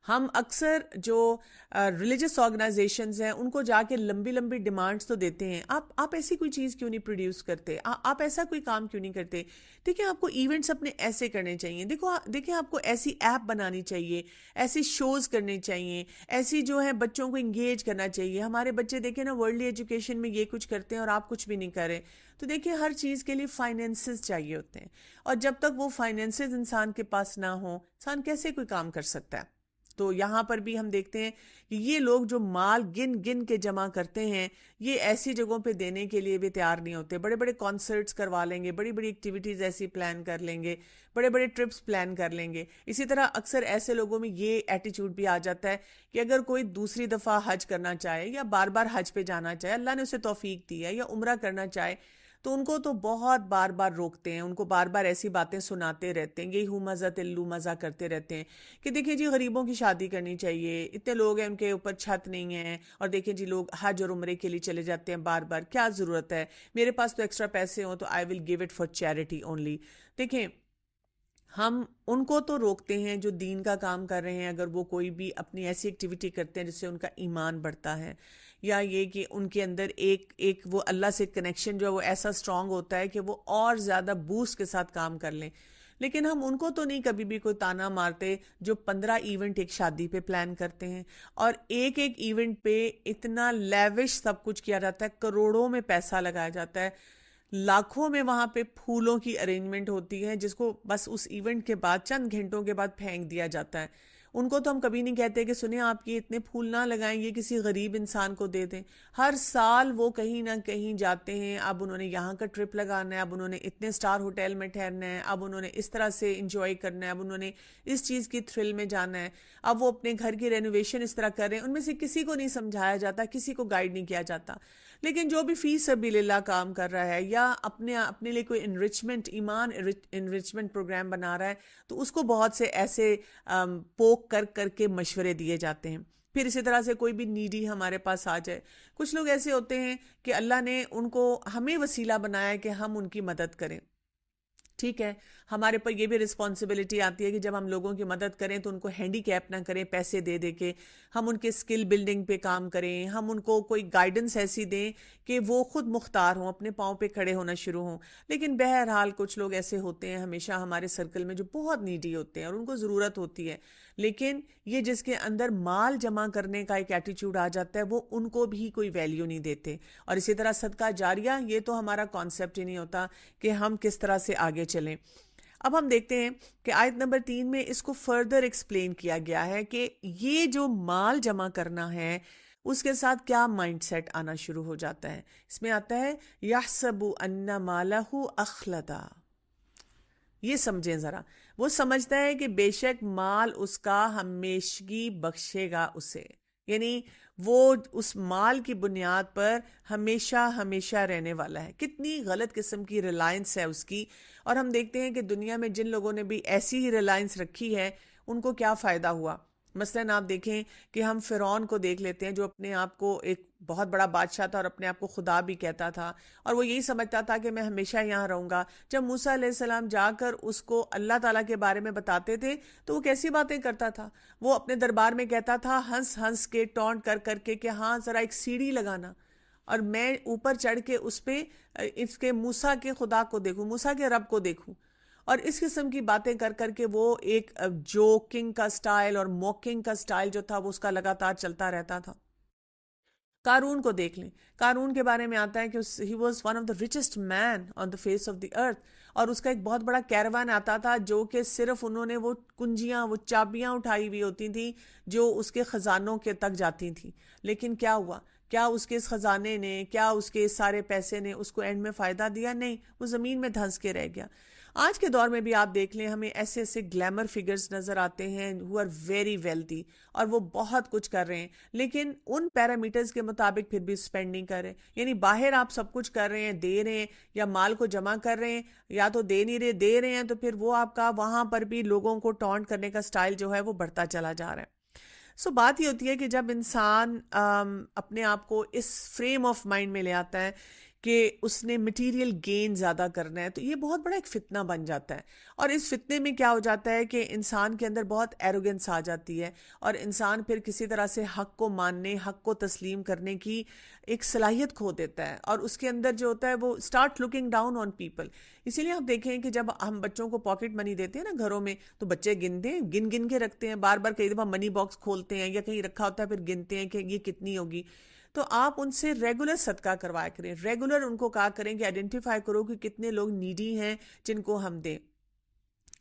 ہم اکثر جو ریلیجس آرگنائزیشنز ہیں ان کو جا کے لمبی لمبی ڈیمانڈز تو دیتے ہیں, آپ ایسی کوئی چیز کیوں نہیں پروڈیوس کرتے, آپ ایسا کوئی کام کیوں نہیں کرتے. دیکھیں آپ کو ایونٹس اپنے ایسے کرنے چاہیے, دیکھیں آپ کو ایسی ایپ بنانی چاہیے, ایسی شوز کرنے چاہیے, ایسی جو ہے بچوں کو انگیج کرنا چاہیے. ہمارے بچے دیکھیں نا ورلڈلی ایجوکیشن میں یہ کچھ کرتے ہیں اور آپ کچھ بھی نہیں کر رہے. تو دیکھیں ہر چیز کے لیے فائنینسز چاہیے ہوتے ہیں, اور جب تک وہ فائنینسز انسان کے پاس نہ ہوں انسان کیسے کوئی کام کر سکتا ہے. تو یہاں پر بھی ہم دیکھتے ہیں کہ یہ لوگ جو مال گن گن کے جمع کرتے ہیں یہ ایسی جگہوں پہ دینے کے لیے بھی تیار نہیں ہوتے. بڑے بڑے کانسرٹس کروا لیں گے, بڑی بڑی ایکٹیویٹیز ایسی پلان کر لیں گے, بڑے بڑے ٹرپس پلان کر لیں گے. اسی طرح اکثر ایسے لوگوں میں یہ ایٹیٹیوڈ بھی آ جاتا ہے کہ اگر کوئی دوسری دفعہ حج کرنا چاہے یا بار بار حج پہ جانا چاہے, اللہ نے اسے توفیق دی ہے, یا عمرہ کرنا چاہے, تو ان کو تو بہت بار بار روکتے ہیں, ان کو بار بار ایسی باتیں سناتے رہتے ہیں, یہی ہو مزہ تلو مزہ کرتے رہتے ہیں کہ دیکھیں جی غریبوں کی شادی کرنی چاہیے, اتنے لوگ ہیں ان کے اوپر چھت نہیں ہے, اور دیکھیں جی لوگ حج اور عمرے کے لیے چلے جاتے ہیں بار بار, کیا ضرورت ہے, میرے پاس تو ایکسٹرا پیسے ہوں تو I will give it for charity only. دیکھیں ہم ان کو تو روکتے ہیں جو دین کا کام کر رہے ہیں, اگر وہ کوئی بھی اپنی ایسی ایکٹیویٹی کرتے ہیں جس سے ان کا ایمان بڑھتا ہے, یا یہ کہ ان کے اندر ایک وہ اللہ سے کنیکشن جو ہے وہ ایسا اسٹرانگ ہوتا ہے کہ وہ اور زیادہ بوسٹ کے ساتھ کام کر لیں. لیکن ہم ان کو تو نہیں کبھی بھی کوئی تانا مارتے جو 15 ایونٹ ایک شادی پہ پلان کرتے ہیں, اور ایک ایونٹ پہ اتنا لیوش سب کچھ کیا جاتا ہے, کروڑوں میں پیسہ لگایا جاتا ہے. لاکھوں میں وہاں پہ پھولوں کی ارینجمنٹ ہوتی ہے جس کو بس اس ایونٹ کے بعد چند گھنٹوں کے بعد پھینک دیا جاتا ہے. ان کو تو ہم کبھی نہیں کہتے کہ سنیں آپ یہ اتنے پھول نہ لگائیں، یہ کسی غریب انسان کو دے دیں. ہر سال وہ کہیں نہ کہیں جاتے ہیں، اب انہوں نے یہاں کا ٹرپ لگانا ہے، اب انہوں نے اتنے سٹار ہوٹل میں ٹھہرنا ہے، اب انہوں نے اس طرح سے انجوائے کرنا ہے، اب انہوں نے اس چیز کی تھرل میں جانا ہے، اب وہ اپنے گھر کی رینوویشن اس طرح کر رہے ہیں. ان میں سے کسی کو نہیں سمجھایا جاتا، کسی کو گائیڈ نہیں کیا جاتا. لیکن جو بھی فی سبیل اللہ کام کر رہا ہے یا اپنے لیے کوئی انرچمنٹ ایمان انرچمنٹ پروگرام بنا رہا ہے تو اس کو بہت سے ایسے پوک کر کے مشورے دیے جاتے ہیں. پھر اسی طرح سے کوئی بھی نیڈی ہمارے پاس آ جائے، کچھ لوگ ایسے ہوتے ہیں کہ اللہ نے ان کو ہمیں وسیلہ بنایا ہے کہ ہم ان کی مدد کریں. ٹھیک ہے، ہمارے پر یہ بھی رسپانسبلٹی آتی ہے کہ جب ہم لوگوں کی مدد کریں تو ان کو ہینڈی کیپ نہ کریں پیسے دے دے کے، ہم ان کے اسکل بلڈنگ پہ کام کریں، ہم ان کو کوئی گائیڈنس ایسی دیں کہ وہ خود مختار ہوں، اپنے پاؤں پہ کھڑے ہونا شروع ہوں. لیکن بہرحال کچھ لوگ ایسے ہوتے ہیں ہمیشہ ہمارے سرکل میں جو بہت نیڈی ہوتے ہیں اور ان کو ضرورت ہوتی ہے، لیکن یہ جس کے اندر مال جمع کرنے کا ایک ایٹیچیوڈ آ جاتا ہے وہ ان کو بھی کوئی ویلیو نہیں دیتے. اور اسی طرح صدقہ جاریہ، یہ تو ہمارا کانسیپٹ ہی نہیں ہوتا کہ ہم کس طرح سے آگے چلیں. اب ہم دیکھتے ہیں کہ آیت نمبر 3 میں اس کو فردر ایکسپلین کیا گیا ہے کہ یہ جو مال جمع کرنا ہے اس کے ساتھ کیا مائنڈ سیٹ آنا شروع ہو جاتا ہے. اس میں آتا ہے یحسب ان مالہ اخلدا. یہ سمجھیں ذرا، وہ سمجھتا ہے کہ بے شک مال اس کا ہمیشگی بخشے گا اسے، یعنی وہ اس مال کی بنیاد پر ہمیشہ ہمیشہ رہنے والا ہے. کتنی غلط قسم کی ریلائنس ہے اس کی. اور ہم دیکھتے ہیں کہ دنیا میں جن لوگوں نے بھی ایسی ہی ریلائنس رکھی ہے ان کو کیا فائدہ ہوا. مثلاً آپ دیکھیں کہ ہم فرعون کو دیکھ لیتے ہیں جو اپنے آپ کو ایک بہت بڑا بادشاہ تھا اور اپنے آپ کو خدا بھی کہتا تھا، اور وہ یہی سمجھتا تھا کہ میں ہمیشہ یہاں رہوں گا. جب موسیٰ علیہ السلام جا کر اس کو اللہ تعالیٰ کے بارے میں بتاتے تھے تو وہ کیسی باتیں کرتا تھا. وہ اپنے دربار میں کہتا تھا ہنس ہنس کے ٹونٹ کر کے کہ ہاں ذرا ایک سیڑھی لگانا اور میں اوپر چڑھ کے اس پہ اس کے موسیٰ کے خدا کو دیکھوں، موسیٰ کے رب کو دیکھوں. اور اس قسم کی باتیں کر کے وہ ایک جوکنگ کا سٹائل اور موکنگ کا سٹائل جو تھا وہ اس کا لگاتار چلتا رہتا تھا. قارون کو دیکھ لیں، قارون کے بارے میں آتا ہے کہ he was one of the richest man on the face of the earth، اور اس کا ایک بہت بڑا کیروان آتا تھا جو کہ صرف انہوں نے وہ کنجیاں، وہ چابیاں اٹھائی ہوئی ہوتی تھیں جو اس کے خزانوں کے تک جاتی تھیں. لیکن کیا ہوا؟ کیا اس کے اس خزانے نے، کیا اس کے سارے پیسے نے اس کو اینڈ میں فائدہ دیا؟ نہیں، وہ زمین میں دھنس کے رہ گیا. آج کے دور میں بھی آپ دیکھ لیں ہمیں ایسے ایسے گلیمر فگرز نظر آتے ہیں who are very wealthy، اور وہ بہت کچھ کر رہے ہیں لیکن ان پیرامیٹرز کے مطابق پھر بھی اسپینڈ نہیں کر رہے. یعنی باہر آپ سب کچھ کر رہے ہیں، دے رہے ہیں یا مال کو جمع کر رہے ہیں، یا تو دے نہیں رہے، دے رہے ہیں تو پھر وہ آپ کا وہاں پر بھی لوگوں کو ٹونٹ کرنے کا سٹائل جو ہے وہ بڑھتا چلا جا رہا ہے. بات یہ ہوتی ہے کہ جب انسان اپنے آپ کو اس فریم آف مائنڈ میں لے آتا ہے کہ اس نے مٹیریل گین زیادہ کرنا ہے تو یہ بہت بڑا ایک فتنہ بن جاتا ہے. اور اس فتنے میں کیا ہو جاتا ہے کہ انسان کے اندر بہت ایروگنس آ جاتی ہے اور انسان پھر کسی طرح سے حق کو ماننے، حق کو تسلیم کرنے کی ایک صلاحیت کھو دیتا ہے، اور اس کے اندر جو ہوتا ہے وہ start looking down on people. اسی لیے آپ دیکھیں کہ جب ہم بچوں کو پاکٹ منی دیتے ہیں نا گھروں میں تو بچے گنتے ہیں، گن کے رکھتے ہیں، بار بار کئی دفعہ منی باکس کھولتے ہیں یا کہیں رکھا ہوتا ہے پھر گنتے ہیں کہ یہ کتنی ہوگی. تو آپ ان سے ریگولر صدقہ کروایا کریں، ریگولر ان کو کہا کریں کہ آئیڈینٹیفائی کرو کہ کتنے لوگ نیڈی ہیں جن کو ہم دیں.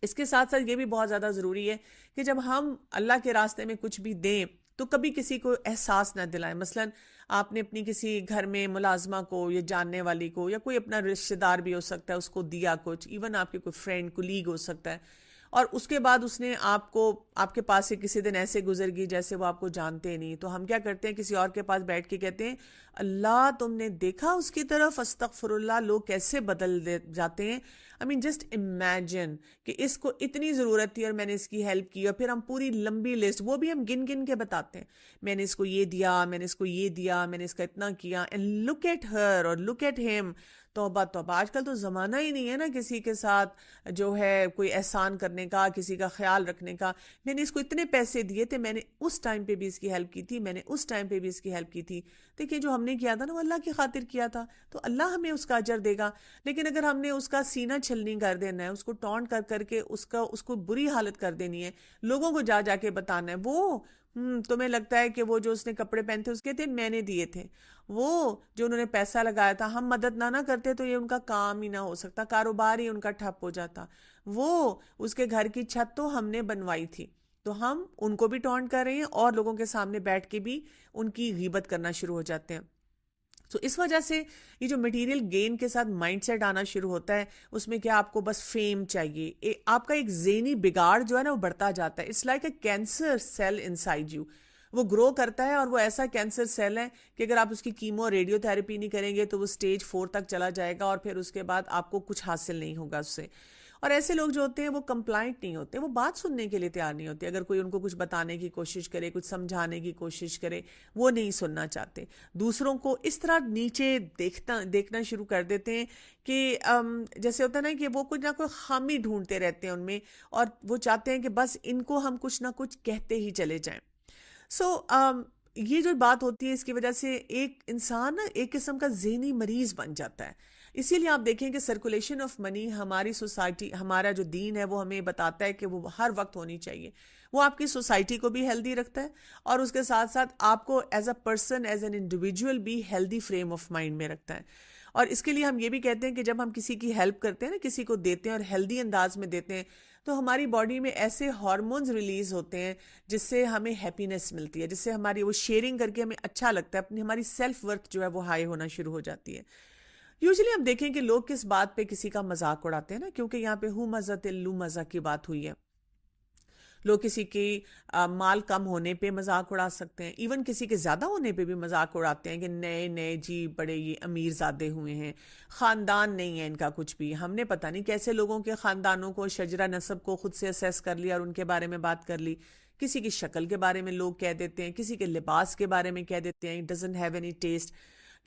اس کے ساتھ ساتھ یہ بھی بہت زیادہ ضروری ہے کہ جب ہم اللہ کے راستے میں کچھ بھی دیں تو کبھی کسی کو احساس نہ دلائیں. مثلا آپ نے اپنی کسی گھر میں ملازمہ کو یا جاننے والی کو یا کوئی اپنا رشتہ دار بھی ہو سکتا ہے اس کو دیا کچھ، ایون آپ کے کوئی فرینڈ کولیگ ہو سکتا ہے، اور اس کے بعد اس نے آپ کے پاس سے کسی دن ایسے گزر گئی جیسے وہ آپ کو جانتے نہیں. تو ہم کیا کرتے ہیں، کسی اور کے پاس بیٹھ کے کہتے ہیں اللہ تم نے دیکھا اس کی طرف، استغفر اللہ. لوگ کیسے بدل جاتے ہیں. I mean just imagine کہ اس کو اتنی ضرورت تھی اور میں نے اس کی ہیلپ کی، اور پھر ہم پوری لمبی لسٹ وہ بھی ہم گن کے بتاتے ہیں، میں نے اس کو یہ دیا، میں نے اس کو یہ دیا، میں نے اس کا اتنا کیا. and look at her اور look at him. توبہ توبہ، آج کل تو زمانہ ہی نہیں ہے نا کسی کے ساتھ جو ہے کوئی احسان کرنے کا، کسی کا خیال رکھنے کا. میں نے اس کو اتنے پیسے دیے تھے، میں نے اس ٹائم پہ بھی اس کی ہیلپ کی تھی، میں نے اس ٹائم پہ بھی اس کی ہیلپ کی تھی. دیکھیں جو ہم نے کیا تھا نا وہ اللہ کی خاطر کیا تھا تو اللہ ہمیں اس کا اجر دے گا. لیکن اگر ہم نے اس کا سینہ چھلنی کر دینا ہے، اس کو ٹونٹ کر کے اس کو بری حالت کر دینی ہے، لوگوں کو جا کے بتانا ہے، تمہیں لگتا ہے کہ وہ جو اس نے کپڑے پہنے تھے اس کے تھے، میں نے دیے تھے، وہ جو انہوں نے پیسہ لگایا تھا، ہم مدد نہ کرتے تو یہ ان کا کام ہی نہ ہو سکتا، کاروبار ہی ان کا ٹھپ ہو جاتا، وہ اس کے گھر کی چھت تو ہم نے بنوائی تھی۔ تو ہم ان کو بھی ٹونٹ کر رہے ہیں اور لوگوں کے سامنے بیٹھ کے بھی ان کی غیبت کرنا شروع ہو جاتے ہیں۔ تو اس وجہ سے یہ جو مٹیریل گین کے ساتھ مائنڈ سیٹ آنا شروع ہوتا ہے، اس میں کیا آپ کو بس فیم چاہیے، آپ کا ایک ذہنی بگاڑ جو ہے نا وہ بڑھتا جاتا ہے۔ It's like a cancer cell inside you, وہ گرو کرتا ہے اور وہ ایسا کینسر سیل ہے کہ اگر آپ اس کی کیمو ریڈیو تھراپی نہیں کریں گے تو وہ سٹیج 4 تک چلا جائے گا اور پھر اس کے بعد آپ کو کچھ حاصل نہیں ہوگا اس سے۔ اور ایسے لوگ جو ہوتے ہیں وہ کمپلائنٹ نہیں ہوتے، وہ بات سننے کے لیے تیار نہیں ہوتے، اگر کوئی ان کو کچھ بتانے کی کوشش کرے، کچھ سمجھانے کی کوشش کرے، وہ نہیں سننا چاہتے، دوسروں کو اس طرح نیچے دیکھنا شروع کر دیتے ہیں کہ جیسے ہوتا ہے نا کہ وہ کچھ نہ کوئی خامی ڈھونڈتے رہتے ہیں ان میں، اور وہ چاہتے ہیں کہ بس ان کو ہم کچھ نہ کچھ کہتے ہی چلے جائیں۔ یہ جو بات ہوتی ہے اس کی وجہ سے ایک انسان ایک قسم کا ذہنی مریض بن جاتا ہے۔ اسی لیے آپ دیکھیں کہ سرکولیشن آف منی ہماری سوسائٹی، ہمارا جو دین ہے وہ ہمیں بتاتا ہے کہ وہ ہر وقت ہونی چاہیے۔ وہ آپ کی سوسائٹی کو بھی ہیلدی رکھتا ہے اور اس کے ساتھ ساتھ آپ کو as a person, as an individual بھی ہیلدی فریم آف مائنڈ میں رکھتا ہے۔ اور اس کے لیے ہم یہ بھی کہتے ہیں کہ جب ہم کسی کی ہیلپ کرتے ہیں نا، کسی کو دیتے ہیں اور ہیلدی انداز میں دیتے ہیں، تو ہماری باڈی میں ایسے ہارمونز ریلیز ہوتے ہیں جس سے ہمیں ہیپینس ملتی ہے، جس سے ہماری وہ شیئرنگ کر کے ہمیں اچھا لگتا ہے، ہماری سیلف ورتھ جو ہے وہ ہائی ہونا شروع ہو جاتی ہے۔ یوزلی ہم دیکھیں کہ لوگ کس بات پہ کسی کا مذاق اڑاتے ہیں نا، کیونکہ یہاں پہ ہو مزہ لو مزہ کی بات ہوئی ہے۔ لوگ کسی کی مال کم ہونے پہ مذاق اڑا سکتے ہیں، ایون کسی کے زیادہ ہونے پہ بھی مذاق اڑاتے ہیں کہ نئے نئے جی بڑے یہ امیر زادے ہوئے ہیں، خاندان نہیں ہے ان کا کچھ بھی۔ ہم نے پتہ نہیں کیسے لوگوں کے خاندانوں کو، شجرہ نسب کو خود سے اسیس کر لیا اور ان کے بارے میں بات کر لی۔ کسی کی شکل کے بارے میں لوگ کہہ دیتے ہیں، کسی کے لباس کے بارے میں کہہ دیتے ہیں ڈزنٹ ہیو اینی ٹیسٹ،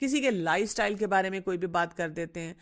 کسی کے لائف سٹائل کے بارے میں کوئی بھی بات کر دیتے ہیں۔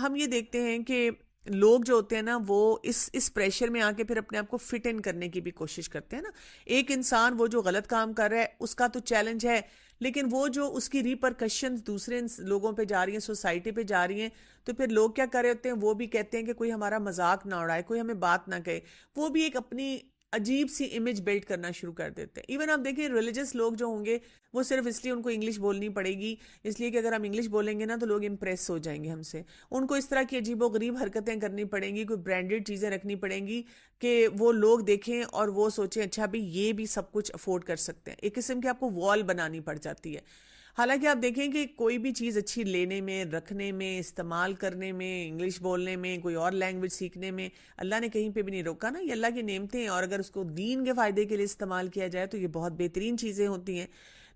ہم یہ دیکھتے ہیں کہ لوگ جو ہوتے ہیں نا وہ اس پریشر میں آ کے پھر اپنے آپ کو فٹ ان کرنے کی بھی کوشش کرتے ہیں نا۔ ایک انسان وہ جو غلط کام کر رہا ہے اس کا تو چیلنج ہے، لیکن وہ جو اس کی ریپرکشنز دوسرے لوگوں پہ جا رہی ہیں، سوسائٹی پہ جا رہی ہیں، تو پھر لوگ کیا کر رہے ہوتے ہیں، وہ بھی کہتے ہیں کہ کوئی ہمارا مذاق نہ اڑائے، کوئی ہمیں بات نہ کہے، وہ بھی ایک اپنی عجیب سی امیج بلڈ کرنا شروع کر دیتے ہیں۔ ایون آپ دیکھیں ریلیجس لوگ جو ہوں گے وہ صرف اس لیے ان کو انگلش بولنی پڑے گی، اس لیے کہ اگر ہم انگلش بولیں گے نا تو لوگ امپریس ہو جائیں گے ہم سے، ان کو اس طرح کی عجیب و غریب حرکتیں کرنی پڑیں گی، کوئی برانڈیڈ چیزیں رکھنی پڑیں گی کہ وہ لوگ دیکھیں اور وہ سوچیں اچھا بھی یہ بھی سب کچھ افورڈ کر سکتے ہیں۔ ایک قسم کی آپ کو وال بنانی پڑ جاتی ہے۔ حالانکہ آپ دیکھیں کہ کوئی بھی چیز اچھی لینے میں، رکھنے میں، استعمال کرنے میں، انگلش بولنے میں، کوئی اور لینگویج سیکھنے میں اللہ نے کہیں پہ بھی نہیں روکا نا، یہ اللہ کی نعمتیں ہیں، اور اگر اس کو دین کے فائدے کے لیے استعمال کیا جائے تو یہ بہت بہترین چیزیں ہوتی ہیں۔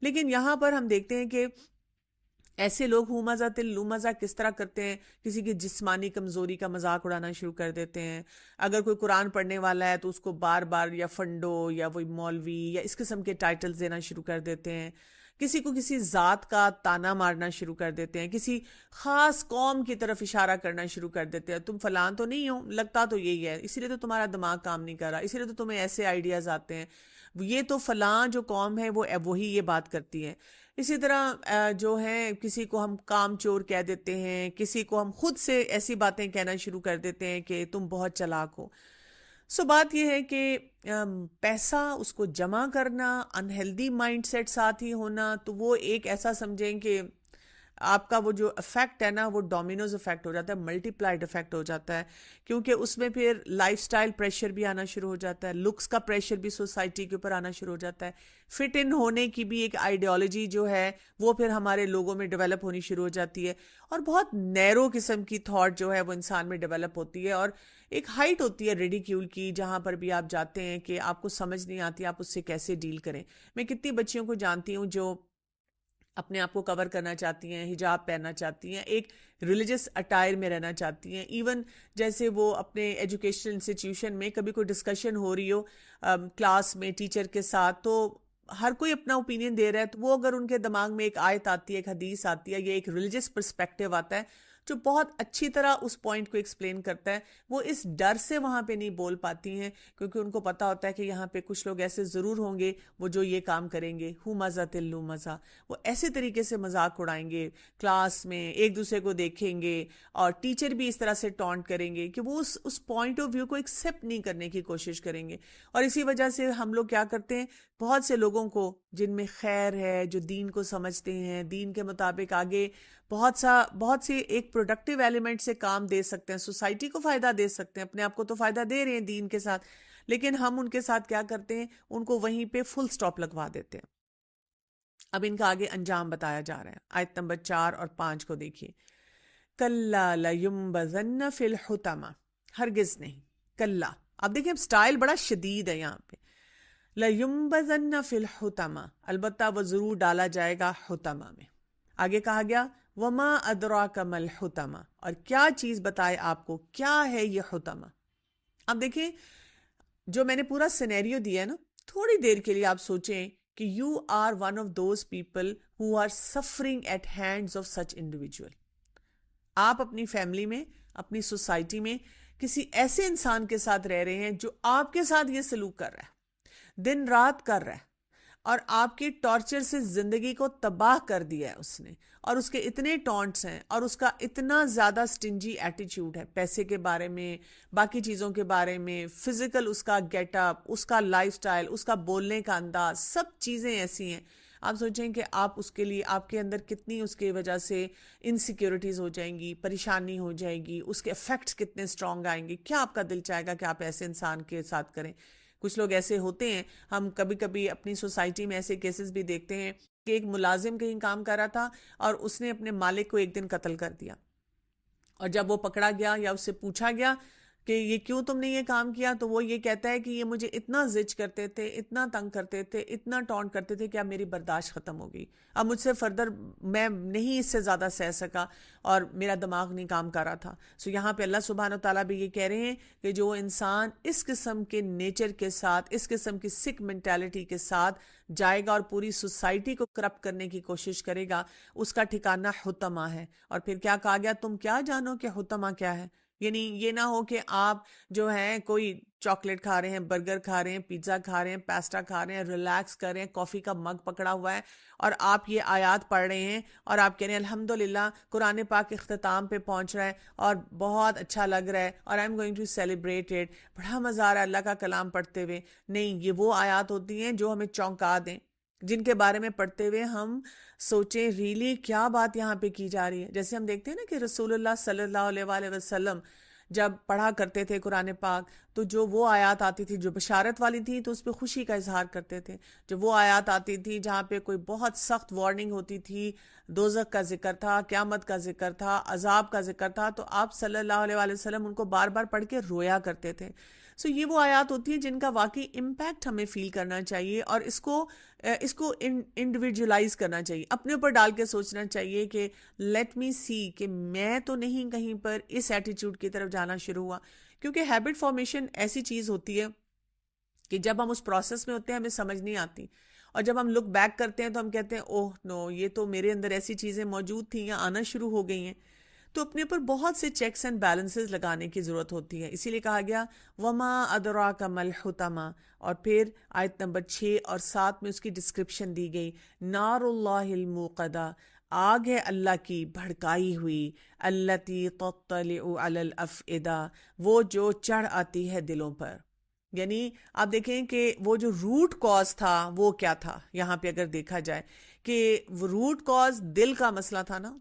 لیکن یہاں پر ہم دیکھتے ہیں کہ ایسے لوگ ہو مزہ لو مزہ کس طرح کرتے ہیں، کسی کی جسمانی کمزوری کا مذاق اڑانا شروع کر دیتے ہیں۔ اگر کوئی قرآن پڑھنے والا ہے تو اس کو بار بار یا فنڈو یا وہی مولوی یا اس قسم کے ٹائٹلز دینا شروع کر دیتے ہیں، کسی کو کسی ذات کا تانا مارنا شروع کر دیتے ہیں، کسی خاص قوم کی طرف اشارہ کرنا شروع کر دیتے ہیں، تم فلان تو نہیں ہو، لگتا تو یہی ہے، اسی لیے تو تمہارا دماغ کام نہیں کر رہا، اسی لیے تو تمہیں ایسے آئیڈیاز آتے ہیں، یہ تو فلاں جو قوم ہے وہ وہی یہ بات کرتی ہے۔ اسی طرح جو ہیں کسی کو ہم کام چور کہہ دیتے ہیں، کسی کو ہم خود سے ایسی باتیں کہنا شروع کر دیتے ہیں کہ تم بہت چلاک ہو۔ بات یہ ہے کہ پیسہ اس کو جمع کرنا، انہیلدی مائنڈ سیٹ ساتھ ہی ہونا، تو وہ ایک ایسا سمجھیں کہ آپ کا وہ جو افیکٹ ہے نا وہ ڈومینوز افیکٹ ہو جاتا ہے، ملٹی پلائڈ افیکٹ ہو جاتا ہے، کیونکہ اس میں پھر لائف سٹائل پریشر بھی آنا شروع ہو جاتا ہے، لکس کا پریشر بھی سوسائٹی کے اوپر آنا شروع ہو جاتا ہے، فٹ ان ہونے کی بھی ایک آئیڈیالوجی جو ہے وہ پھر ہمارے لوگوں میں ڈیولپ ہونی شروع ہو جاتی ہے، اور بہت نیرو قسم کی تھاٹ جو ہے وہ انسان میں ڈیولپ ہوتی ہے، اور ایک ہائٹ ہوتی ہے ریڈیکیول کی، جہاں پر بھی آپ جاتے ہیں کہ آپ کو سمجھ نہیں آتی آپ اس سے کیسے ڈیل کریں۔ میں کتنی بچیوں کو جانتی ہوں جو اپنے آپ کو کور کرنا چاہتی ہیں، حجاب پہننا چاہتی ہیں، ایک ریلیجس اٹائر میں رہنا چاہتی ہیں، ایون جیسے وہ اپنے ایجوکیشنل انسٹیٹیوشن میں کبھی کوئی ڈسکشن ہو رہی ہو کلاس میں ٹیچر کے ساتھ، تو ہر کوئی اپنا اوپینین دے رہا ہے، تو وہ اگر ان کے دماغ میں ایک آیت آتی ہے، ایک حدیث آتی ہے، یا ایک ریلیجس پرسپیکٹیو آتا ہے، جو بہت اچھی طرح اس پوائنٹ کو ایکسپلین کرتا ہے. وہ اس ڈر سے وہاں پہ نہیں بول پاتی ہیں کیونکہ ان کو پتا ہوتا ہے کہ یہاں پہ کچھ لوگ ایسے ضرور ہوں گے وہ جو یہ کام کریں گے. ہو مزہ تلو مزہ، وہ ایسے طریقے سے مذاق اڑائیں گے کلاس میں، ایک دوسرے کو دیکھیں گے، اور ٹیچر بھی اس طرح سے ٹونٹ کریں گے کہ وہ اس پوائنٹ آف ویو کو ایکسیپٹ نہیں کرنے کی کوشش کریں گے. اور اسی وجہ سے ہم لوگ کیا کرتے ہیں، بہت سے لوگوں کو جن میں خیر ہے، جو دین کو سمجھتے ہیں، دین کے مطابق آگے بہت سی ایک پروڈکٹیو ایلیمنٹ سے کام دے سکتے ہیں، سوسائٹی کو فائدہ دے سکتے ہیں، اپنے آپ کو تو فائدہ دے رہے ہیں دین کے ساتھ، لیکن ہم ان کے ساتھ کیا کرتے ہیں، ان کو وہیں پہ فل سٹاپ لگوا دیتے ہیں. اب ان کا آگے انجام بتایا جا رہا ہے. آیت نمبر 4 اور 5 کو دیکھیے. کلا لیمبذن فی الحطمہ، ہرگز نہیں. کلا، اب دیکھیں سٹائل بڑا شدید ہے یہاں پہ. لیمبذن فی الحطمہ، البتہ وہ ضرور ڈالا جائے گا حطمہ میں. آگے کہا گیا وما ادراک ما الحطمہ، اور کیا چیز بتائے آپ کو کیا ہے یہ حطمہ. اب دیکھیں جو میں نے پورا سینیریو دیا ہے نا، تھوڑی دیر کے لیے آپ سوچیں کہ you are one of those people who are suffering at hands of such individual. آپ اپنی فیملی میں، اپنی سوسائٹی میں کسی ایسے انسان کے ساتھ رہ رہے ہیں جو آپ کے ساتھ یہ سلوک کر رہا ہے، دن رات کر رہا ہے، اور آپ کی ٹارچر سے زندگی کو تباہ کر دیا ہے اس نے، اور اس کے اتنے ٹونٹس ہیں، اور اس کا اتنا زیادہ سٹنجی ایٹیچیوڈ ہے پیسے کے بارے میں، باقی چیزوں کے بارے میں، فزیکل اس کا گیٹ اپ، اس کا لائف سٹائل، اس کا بولنے کا انداز، سب چیزیں ایسی ہیں. آپ سوچیں کہ آپ اس کے لیے، آپ کے اندر کتنی اس کی وجہ سے انسیکیورٹیز ہو جائیں گی، پریشانی ہو جائے گی، اس کے افیکٹس کتنے اسٹرانگ آئیں گے. کیا آپ کا دل چاہے گا کہ آپ ایسے انسان کے ساتھ کریں؟ کچھ لوگ ایسے ہوتے ہیں، ہم کبھی کبھی اپنی سوسائٹی میں ایسے کیسز بھی دیکھتے ہیں کہ ایک ملازم کہیں کام کر رہا تھا اور اس نے اپنے مالک کو ایک دن قتل کر دیا، اور جب وہ پکڑا گیا یا اس سے پوچھا گیا کہ یہ کیوں تم نے یہ کام کیا، تو وہ یہ کہتا ہے کہ یہ مجھے اتنا زج کرتے تھے، اتنا تنگ کرتے تھے، اتنا ٹونٹ کرتے تھے کہ اب میری برداشت ختم ہو گئی، اب مجھ سے فردر میں نہیں اس سے زیادہ سہ سکا، اور میرا دماغ نہیں کام کر رہا تھا. سو یہاں پہ اللہ سبحانہ و تعالیٰ بھی یہ کہہ رہے ہیں کہ جو انسان اس قسم کے نیچر کے ساتھ، اس قسم کی سک مینٹیلٹی کے ساتھ جائے گا اور پوری سوسائٹی کو کرپٹ کرنے کی کوشش کرے گا، اس کا ٹھکانہ حطمہ ہے. اور پھر کیا کہا گیا، تم کیا جانو کہ حطمہ کیا ہے. یعنی یہ نہ ہو کہ آپ جو ہیں کوئی چاکلیٹ کھا رہے ہیں، برگر کھا رہے ہیں، پیزا کھا رہے ہیں، پاستا کھا رہے ہیں، ریلیکس کر رہے ہیں، کافی کا مگ پکڑا ہوا ہے، اور آپ یہ آیات پڑھ رہے ہیں اور آپ کہہ رہے ہیں الحمدللہ قرآن پاک اختتام پہ پہنچ رہا ہے اور بہت اچھا لگ رہا ہے اور I am going to celebrate it, بڑا مزہ آ رہا ہے اللہ کا کلام پڑھتے ہوئے. نہیں، یہ وہ آیات ہوتی ہیں جو ہمیں چونکا دیں، جن کے بارے میں پڑھتے ہوئے ہم سوچیں ریلی کیا بات یہاں پہ کی جا رہی ہے. جیسے ہم دیکھتے ہیں نا کہ رسول اللہ صلی اللہ علیہ وآلہ وسلم جب پڑھا کرتے تھے قرآن پاک، تو جو وہ آیات آتی تھی جو بشارت والی تھی تو اس پہ خوشی کا اظہار کرتے تھے. جو وہ آیات آتی تھی جہاں پہ کوئی بہت سخت وارننگ ہوتی تھی، دوزخ کا ذکر تھا، قیامت کا ذکر تھا، عذاب کا ذکر تھا، تو آپ صلی اللہ علیہ وآلہ وسلم ان کو بار بار پڑھ کے رویا کرتے تھے. سو یہ وہ آیات ہوتی ہیں جن کا واقعی امپیکٹ ہمیں فیل کرنا چاہیے، اور اس کو انڈیویجولائز کرنا چاہیے، اپنے اوپر ڈال کے سوچنا چاہیے کہ لیٹ می سی کہ میں تو نہیں کہیں پر اس ایٹیچیوڈ کی طرف جانا شروع ہوا. کیونکہ ہیبٹ فارمیشن ایسی چیز ہوتی ہے کہ جب ہم اس پروسیس میں ہوتے ہیں ہمیں سمجھ نہیں آتی، اور جب ہم لک بیک کرتے ہیں تو ہم کہتے ہیں اوہ نو، یہ تو میرے اندر ایسی چیزیں موجود تھیں یا آنا شروع ہو گئی ہیں. تو اپنے اوپر بہت سے چیکس اینڈ بیلنسز لگانے کی ضرورت ہوتی ہے. اسی لیے کہا گیا وما ادراک ما الحطمہ، اور پھر آیت نمبر 6 اور 7 میں اس کی ڈسکرپشن دی گئی. نار اللہ الموقدہ، آگ ہے اللہ کی بھڑکائی ہوئی، التی تطلع علی الافئدہ، وہ جو چڑھ آتی ہے دلوں پر. یعنی آپ دیکھیں کہ وہ جو روٹ کاز تھا وہ کیا تھا. یہاں پہ اگر دیکھا جائے کہ روٹ کاز دل کا مسئلہ تھا نا.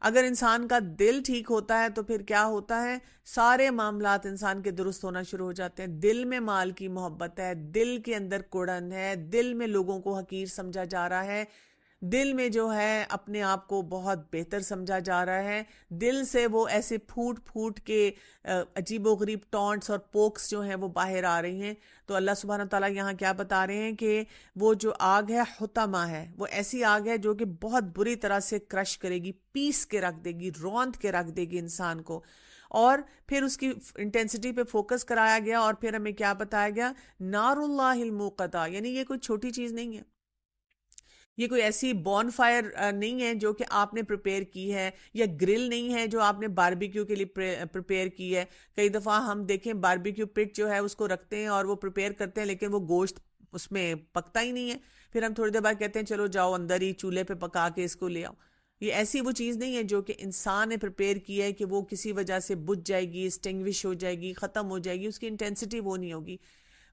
اگر انسان کا دل ٹھیک ہوتا ہے تو پھر کیا ہوتا ہے، سارے معاملات انسان کے درست ہونا شروع ہو جاتے ہیں. دل میں مال کی محبت ہے، دل کے اندر کڑن ہے، دل میں لوگوں کو حقیر سمجھا جا رہا ہے، دل میں جو ہے اپنے آپ کو بہت بہتر سمجھا جا رہا ہے، دل سے وہ ایسے پھوٹ پھوٹ کے عجیب و غریب ٹونٹس اور پوکس جو ہیں وہ باہر آ رہی ہیں. تو اللہ سبحانہ تعالیٰ یہاں کیا بتا رہے ہیں کہ وہ جو آگ ہے حطمہ ہے، وہ ایسی آگ ہے جو کہ بہت بری طرح سے کرش کرے گی، پیس کے رکھ دے گی، روند کے رکھ دے گی انسان کو. اور پھر اس کی انٹینسٹی پہ فوکس کرایا گیا، اور پھر ہمیں کیا بتایا گیا، نار اللہ الموقدہ، یعنی یہ کوئی چھوٹی چیز نہیں ہے. یہ کوئی ایسی بون فائر نہیں ہے جو کہ آپ نے پریپیئر کی ہے، یا گرل نہیں ہے جو آپ نے باربیکیو کے لیے پریپیئر کی ہے. کئی دفعہ ہم دیکھیں باربیکیو پٹ جو ہے اس کو رکھتے ہیں اور وہ پریپیئر کرتے ہیں، لیکن وہ گوشت اس میں پکتا ہی نہیں ہے. پھر ہم تھوڑی دیر بعد کہتے ہیں چلو جاؤ اندر ہی چولہے پہ پکا کے اس کو لے آؤ. یہ ایسی وہ چیز نہیں ہے جو کہ انسان نے پریپیئر کی ہے کہ وہ کسی وجہ سے بجھ جائے گی، اسٹنگوش ہو جائے گی، ختم ہو جائے گی، اس کی انٹینسٹی وہ نہیں ہوگی.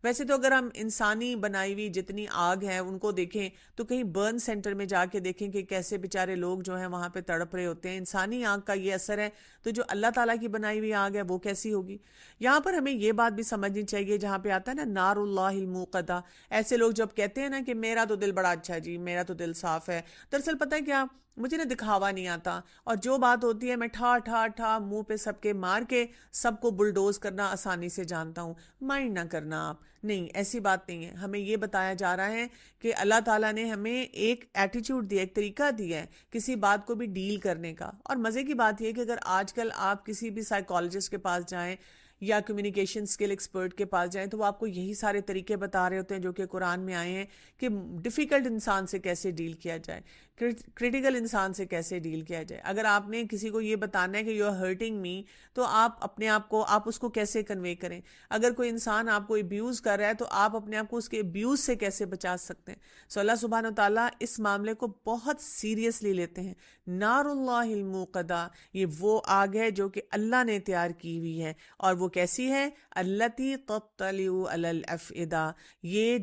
ویسے تو اگر ہم انسانی بنائی ہوئی جتنی آگ ہے ان کو دیکھیں تو کہیں برن سینٹر میں جا کے دیکھیں کہ کیسے بیچارے لوگ جو ہیں وہاں پہ تڑپ رہے ہوتے ہیں. انسانی آگ کا یہ اثر ہے، تو جو اللہ تعالیٰ کی بنائی ہوئی آگ ہے وہ کیسی ہوگی. یہاں پر ہمیں یہ بات بھی سمجھنی چاہیے جہاں پہ آتا ہے نا نار اللہ الموقدہ. ایسے لوگ جب کہتے ہیں نا کہ میرا تو دل بڑا اچھا ہے جی، میرا تو دل صاف ہے، دراصل پتہ ہے کیا، مجھے نا دکھاوا نہیں آتا، اور جو بات ہوتی ہے میں ٹھا ٹھا ٹھا منہ پہ سب کے مار کے سب کو بلڈوز کرنا آسانی سے جانتا ہوں. مائنڈ نہ کرنا آپ، نہیں ایسی بات نہیں ہے. ہمیں یہ بتایا جا رہا ہے کہ اللہ تعالیٰ نے ہمیں ایک ایٹیچیوڈ دیا، ایک طریقہ دیا ہے کسی بات کو بھی ڈیل کرنے کا. اور مزے کی بات یہ کہ اگر آج کل آپ کسی بھی سائیکالوجسٹ کے پاس جائیں یا کمیونیکیشن اسکل ایکسپرٹ کے پاس جائیں تو وہ آپ کو یہی سارے طریقے بتا رہے ہوتے ہیں جو کہ قرآن میں آئے ہیں کہ ڈیفیکلٹ انسان سے کیسے ڈیل کیا جائے، کریٹیکل انسان سے کیسے ڈیل کیا جائے. اگر آپ نے کسی کو یہ بتانا ہے کہ یو آر ہرٹنگ می، تو آپ اپنے آپ کو آپ اس کو کیسے کنوے کریں. اگر کوئی انسان آپ کو ابیوز کر رہا ہے تو آپ اپنے آپ کو اس کے ابیوز سے کیسے بچا سکتے ہیں. سو اللہ سبحانہ وتعالیٰ اس معاملے کو بہت سیریسلی لیتے ہیں. نار اللہ الموقدہ، یہ وہ آگ ہے جو کہ اللہ نے تیار کی ہوئی ہے. اور وہ کیسی ہے؟ التی تطلع علی الافئدہ، یہ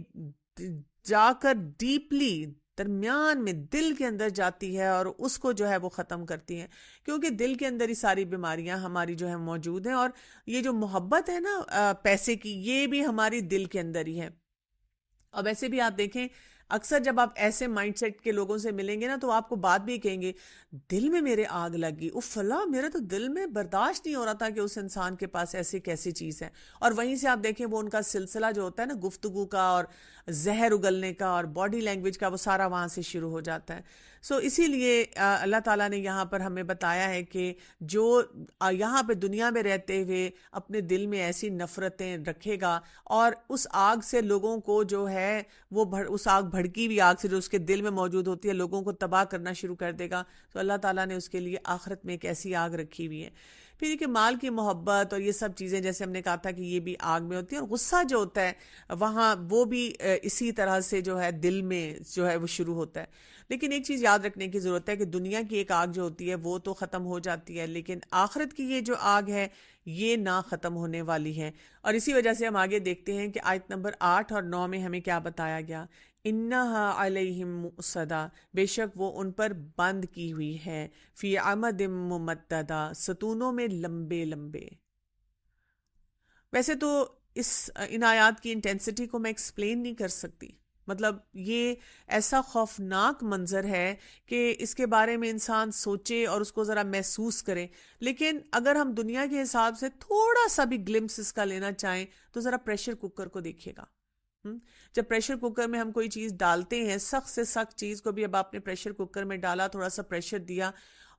جا کر ڈیپلی درمیان میں دل کے اندر جاتی ہے اور اس کو جو ہے وہ ختم کرتی ہے. کیونکہ دل کے اندر ہی ساری بیماریاں ہماری جو ہے موجود ہیں، اور یہ جو محبت ہے نا پیسے کی، یہ بھی ہماری دل کے اندر ہی ہے. اور ویسے بھی آپ دیکھیں اکثر جب آپ ایسے مائنڈ سیٹ کے لوگوں سے ملیں گے نا تو آپ کو بات بھی کہیں گے دل میں میرے آگ لگ گئی، اف اللہ میرا تو دل میں برداشت نہیں ہو رہا تھا کہ اس انسان کے پاس ایسی کیسی چیز ہے. اور وہیں سے آپ دیکھیں وہ ان کا سلسلہ جو ہوتا ہے نا گفتگو کا اور زہر اگلنے کا اور باڈی لینگویج کا، وہ سارا وہاں سے شروع ہو جاتا ہے. سو اسی لیے اللہ تعالیٰ نے یہاں پر ہمیں بتایا ہے کہ جو یہاں پہ دنیا میں رہتے ہوئے اپنے دل میں ایسی نفرتیں رکھے گا اور اس آگ سے لوگوں کو جو ہے وہ اس آگ بھڑکی ہوئی آگ سے جو اس کے دل میں موجود ہوتی ہے لوگوں کو تباہ کرنا شروع کر دے گا. تو اللہ تعالیٰ نے اس کے لیے آخرت میں ایک ایسی آگ رکھی ہوئی ہے. پھر یہ کہ مال کی محبت اور یہ سب چیزیں جیسے ہم نے کہا تھا کہ یہ بھی آگ میں ہوتی ہیں، اور غصہ جو ہوتا ہے وہاں وہ بھی اسی طرح سے جو ہے دل میں جو ہے وہ شروع ہوتا ہے. لیکن ایک چیز یاد رکھنے کی ضرورت ہے کہ دنیا کی ایک آگ جو ہوتی ہے وہ تو ختم ہو جاتی ہے، لیکن آخرت کی یہ جو آگ ہے یہ نہ ختم ہونے والی ہے. اور اسی وجہ سے ہم آگے دیکھتے ہیں کہ آیت نمبر 8 اور 9 میں ہمیں کیا بتایا گیا، انہا علیہم مؤصدہ، بے شک وہ ان پر بند کی ہوئی ہے، فی عمد ممددہ، ستونوں میں لمبے لمبے. ویسے تو ان آیات کی انٹینسٹی کو میں ایکسپلین نہیں کر سکتی، مطلب یہ ایسا خوفناک منظر ہے کہ اس کے بارے میں انسان سوچے اور اس کو ذرا محسوس کرے. لیکن اگر ہم دنیا کے حساب سے تھوڑا سا بھی گلمس اس کا لینا چاہیں تو ذرا پریشر کوکر کو دیکھیے گا. جب پریشر کوکر میں ہم کوئی چیز ڈالتے ہیں، سخت سے سخت چیز کو بھی اب آپ نے پریشر کوکر میں ڈالا، تھوڑا سا پریشر دیا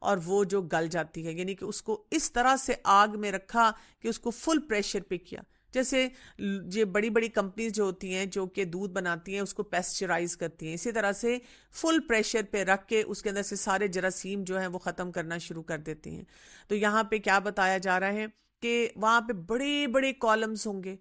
اور وہ جو گل جاتی ہے، یعنی کہ اس کو اس طرح سے آگ میں رکھا کہ اس کو فل پریشر پہ کیا. جیسے یہ بڑی بڑی کمپنیز جو ہوتی ہیں جو کہ دودھ بناتی ہیں اس کو پیسچرائز کرتی ہیں، اسی طرح سے فل پریشر پہ رکھ کے اس کے اندر سے سارے جراثیم جو ہیں وہ ختم کرنا شروع کر دیتے ہیں. تو یہاں پہ کیا بتایا جا رہا ہے کہ وہاں پہ بڑے بڑے کالمز ہوں گے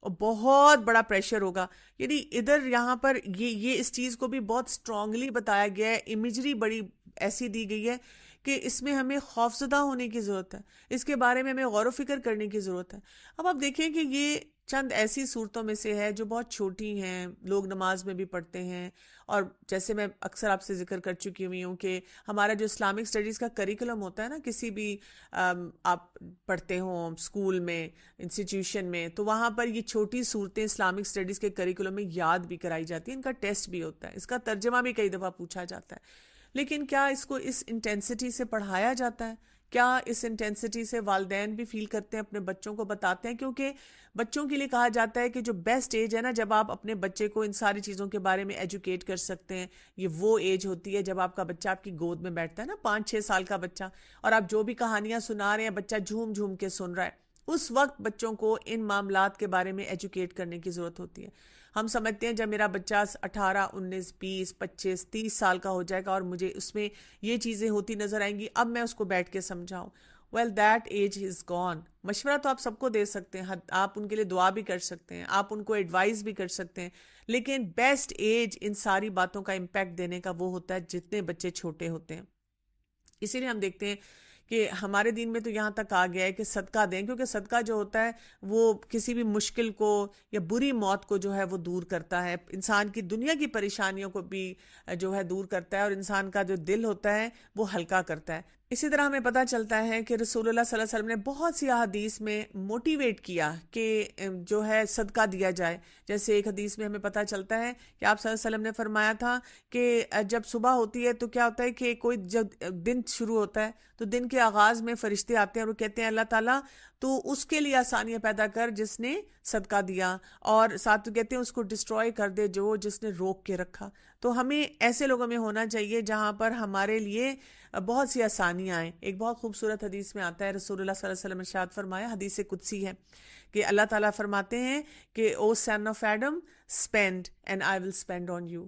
اور بہت بڑا پریشر ہوگا. یعنی ادھر یہاں پر یہ اس چیز کو بھی بہت اسٹرانگلی بتایا گیا ہے، امیجری بڑی ایسی دی گئی ہے کہ اس میں ہمیں خوفزدہ ہونے کی ضرورت ہے، اس کے بارے میں ہمیں غور و فکر کرنے کی ضرورت ہے. اب آپ دیکھیں کہ یہ چند ایسی صورتوں میں سے ہے جو بہت چھوٹی ہیں، لوگ نماز میں بھی پڑھتے ہیں. اور جیسے میں اکثر آپ سے ذکر کر چکی ہوئی ہوں کہ ہمارا جو اسلامک اسٹڈیز کا کریکولم ہوتا ہے نا، کسی بھی آپ پڑھتے ہوں اسکول میں، انسٹیٹیوشن میں، تو وہاں پر یہ چھوٹی صورتیں اسلامک اسٹڈیز کے کریکولم میں یاد بھی کرائی جاتی ہیں. ان کا ٹیسٹ بھی ہوتا ہے، اس کا ترجمہ بھی کئی دفعہ پوچھا جاتا ہے. لیکن کیا اس کو اس انٹینسٹی سے پڑھایا جاتا ہے؟ کیا اس انٹینسٹی سے والدین بھی فیل کرتے ہیں، اپنے بچوں کو بتاتے ہیں؟ کیونکہ بچوں کے لیے کہا جاتا ہے کہ جو بیسٹ ایج ہے نا، جب آپ اپنے بچے کو ان ساری چیزوں کے بارے میں ایجوکیٹ کر سکتے ہیں، یہ وہ ایج ہوتی ہے جب آپ کا بچہ آپ کی گود میں بیٹھتا ہے نا، 5-6 سال کا بچہ، اور آپ جو بھی کہانیاں سنا رہے ہیں بچہ جھوم جھوم کے سن رہا ہے. اس وقت بچوں کو ان معاملات کے بارے میں ایجوکیٹ کرنے کی ضرورت ہوتی ہے. ہم سمجھتے ہیں جب میرا بچہ 18 19 20 25 30 سال کا ہو جائے گا اور مجھے اس میں یہ چیزیں ہوتی نظر آئیں گی، اب میں اس کو بیٹھ کے سمجھاؤں. Well that age is gone. مشورہ تو آپ سب کو دے سکتے ہیں، آپ ان کے لیے دعا بھی کر سکتے ہیں، آپ ان کو ایڈوائز بھی کر سکتے ہیں، لیکن بیسٹ ایج ان ساری باتوں کا امپیکٹ دینے کا وہ ہوتا ہے جتنے بچے چھوٹے ہوتے ہیں. اسی لیے ہم دیکھتے ہیں کہ ہمارے دین میں تو یہاں تک آ گیا ہے کہ صدقہ دیں، کیونکہ صدقہ جو ہوتا ہے وہ کسی بھی مشکل کو یا بری موت کو جو ہے وہ دور کرتا ہے، انسان کی دنیا کی پریشانیوں کو بھی جو ہے دور کرتا ہے، اور انسان کا جو دل ہوتا ہے وہ ہلکا کرتا ہے. اسی طرح ہمیں پتہ چلتا ہے کہ رسول اللہ صلی اللہ علیہ وسلم نے بہت سی احادیث میں موٹیویٹ کیا کہ جو ہے صدقہ دیا جائے. جیسے ایک حدیث میں ہمیں پتہ چلتا ہے کہ آپ صلی اللہ علیہ وسلم نے فرمایا تھا کہ جب صبح ہوتی ہے تو کیا ہوتا ہے کہ کوئی جب دن شروع ہوتا ہے تو دن کے آغاز میں فرشتے آتے ہیں اور وہ کہتے ہیں اللہ تعالیٰ تو اس کے لیے آسانیاں پیدا کر جس نے صدقہ دیا، اور ساتھ تو کہتے ہیں اس کو ڈسٹروائے کر دے جو جس نے روک کے رکھا. تو ہمیں ایسے لوگوں میں ہونا چاہیے جہاں پر ہمارے لیے بہت سی آسانیاں آئیں. ایک بہت خوبصورت حدیث میں آتا ہے، رسول اللہ صلی اللہ علیہ وسلم نے ارشاد فرمایا، حدیث قدسی ہے، کہ اللہ تعالیٰ فرماتے ہیں کہ O son of Adam spend and I will spend on you.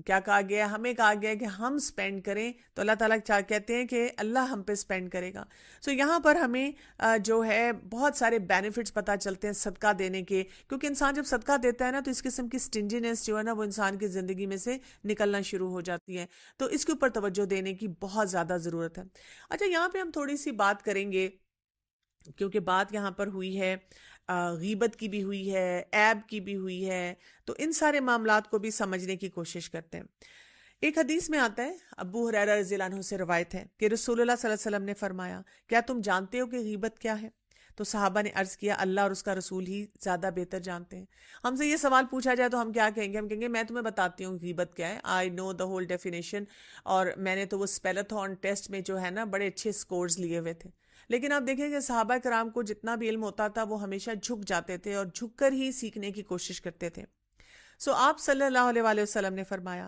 کیا کہا گیا ہے؟ ہمیں کہا گیا ہے کہ ہم سپینڈ کریں، تو اللہ تعالیٰ کیا کہتے ہیں کہ اللہ ہم پہ سپینڈ کرے گا. سو یہاں پر ہمیں جو ہے بہت سارے بینیفٹس پتہ چلتے ہیں صدقہ دینے کے، کیونکہ انسان جب صدقہ دیتا ہے نا تو اس قسم کی سٹنجینس جو ہے نا وہ انسان کی زندگی میں سے نکلنا شروع ہو جاتی ہے. تو اس کے اوپر توجہ دینے کی بہت زیادہ ضرورت ہے. اچھا، یہاں پہ ہم تھوڑی سی بات کریں گے، کیونکہ بات یہاں پر ہوئی ہے غیبت کی بھی ہوئی ہے، عیب کی بھی ہوئی ہے، تو ان سارے معاملات کو بھی سمجھنے کی کوشش کرتے ہیں. ایک حدیث میں آتا ہے، ابو ہریرہ رضی اللہ عنہ سے روایت ہے کہ رسول اللہ صلی اللہ علیہ وسلم نے فرمایا، کیا تم جانتے ہو کہ غیبت کیا ہے؟ تو صحابہ نے عرض کیا، اللہ اور اس کا رسول ہی زیادہ بہتر جانتے ہیں. ہم سے یہ سوال پوچھا جائے تو ہم کیا کہیں گے؟ ہم کہیں گے میں تمہیں بتاتی ہوں غیبت کیا ہے، آئی نو دا ہول ڈیفینیشن، اور میں نے تو وہ اسپیلتھون ٹیسٹ میں جو ہے نا بڑے اچھے سکورز لیے ہوئے تھے. لیکن آپ دیکھیں کہ صحابہ کرام کو جتنا بھی علم ہوتا تھا وہ ہمیشہ جھک جاتے تھے اور جھک کر ہی سیکھنے کی کوشش کرتے تھے. سو آپ صلی اللہ علیہ وآلہ وسلم نے فرمایا،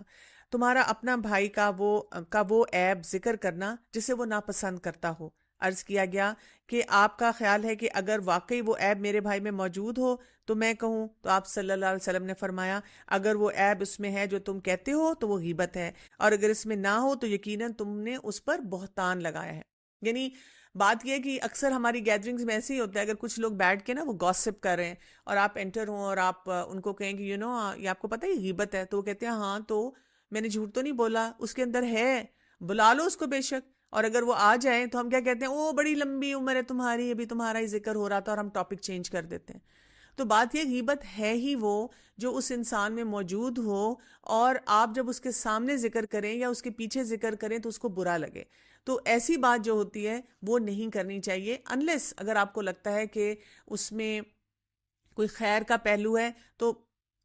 تمہارا اپنا بھائی کا وہ عیب ذکر کرنا جسے وہ ناپسند کرتا ہو. عرض کیا گیا کہ آپ کا خیال ہے کہ اگر واقعی وہ عیب میرے بھائی میں موجود ہو تو میں کہوں؟ تو آپ صلی اللہ علیہ وسلم نے فرمایا، اگر وہ عیب اس میں ہے جو تم کہتے ہو تو وہ غیبت ہے، اور اگر اس میں نہ ہو تو یقیناً تم نے اس پر بہتان لگایا ہے. یعنی بات یہ کہ اکثر ہماری گیدرنگز میں ایسے ہی ہوتا ہے، اگر کچھ لوگ بیٹھ کے نا وہ گوسپ کر رہے ہیں اور آپ انٹر ہوں اور آپ ان کو کہیں کہ یہ آپ کو پتہ ہے غیبت ہے، تو وہ کہتے ہیں ہاں تو میں نے جھوٹ تو نہیں بولا، اس کے اندر ہے، بلا لو اس کو بے شک. اور اگر وہ آ جائیں تو ہم کیا کہتے ہیں، او بڑی لمبی عمر ہے تمہاری، ابھی تمہارا ہی ذکر ہو رہا تھا، اور ہم ٹاپک چینج کر دیتے ہیں. تو بات یہ غیبت ہے ہی وہ جو اس انسان میں موجود ہو، اور آپ جب اس کے سامنے ذکر کریں یا اس کے پیچھے ذکر کریں تو اس کو برا لگے. تو ایسی بات جو ہوتی ہے وہ نہیں کرنی چاہیے، انلیس اگر آپ کو لگتا ہے کہ اس میں کوئی خیر کا پہلو ہے تو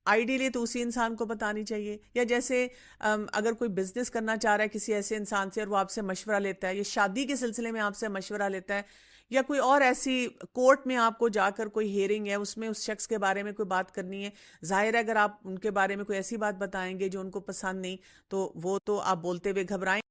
آئیڈیلی تو اسی انسان کو بتانی چاہیے. یا جیسے اگر کوئی بزنس کرنا چاہ رہا ہے کسی ایسے انسان سے اور وہ آپ سے مشورہ لیتا ہے، یا شادی کے سلسلے میں آپ سے مشورہ لیتا ہے، یا کوئی اور ایسی کورٹ میں آپ کو جا کر کوئی ہیئرنگ ہے، اس میں اس شخص کے بارے میں کوئی بات کرنی ہے، ظاہر ہے اگر آپ ان کے بارے میں کوئی ایسی بات بتائیں گے جو ان کو پسند نہیں، تو وہ تو آپ بولتے ہوئے گھبرائیں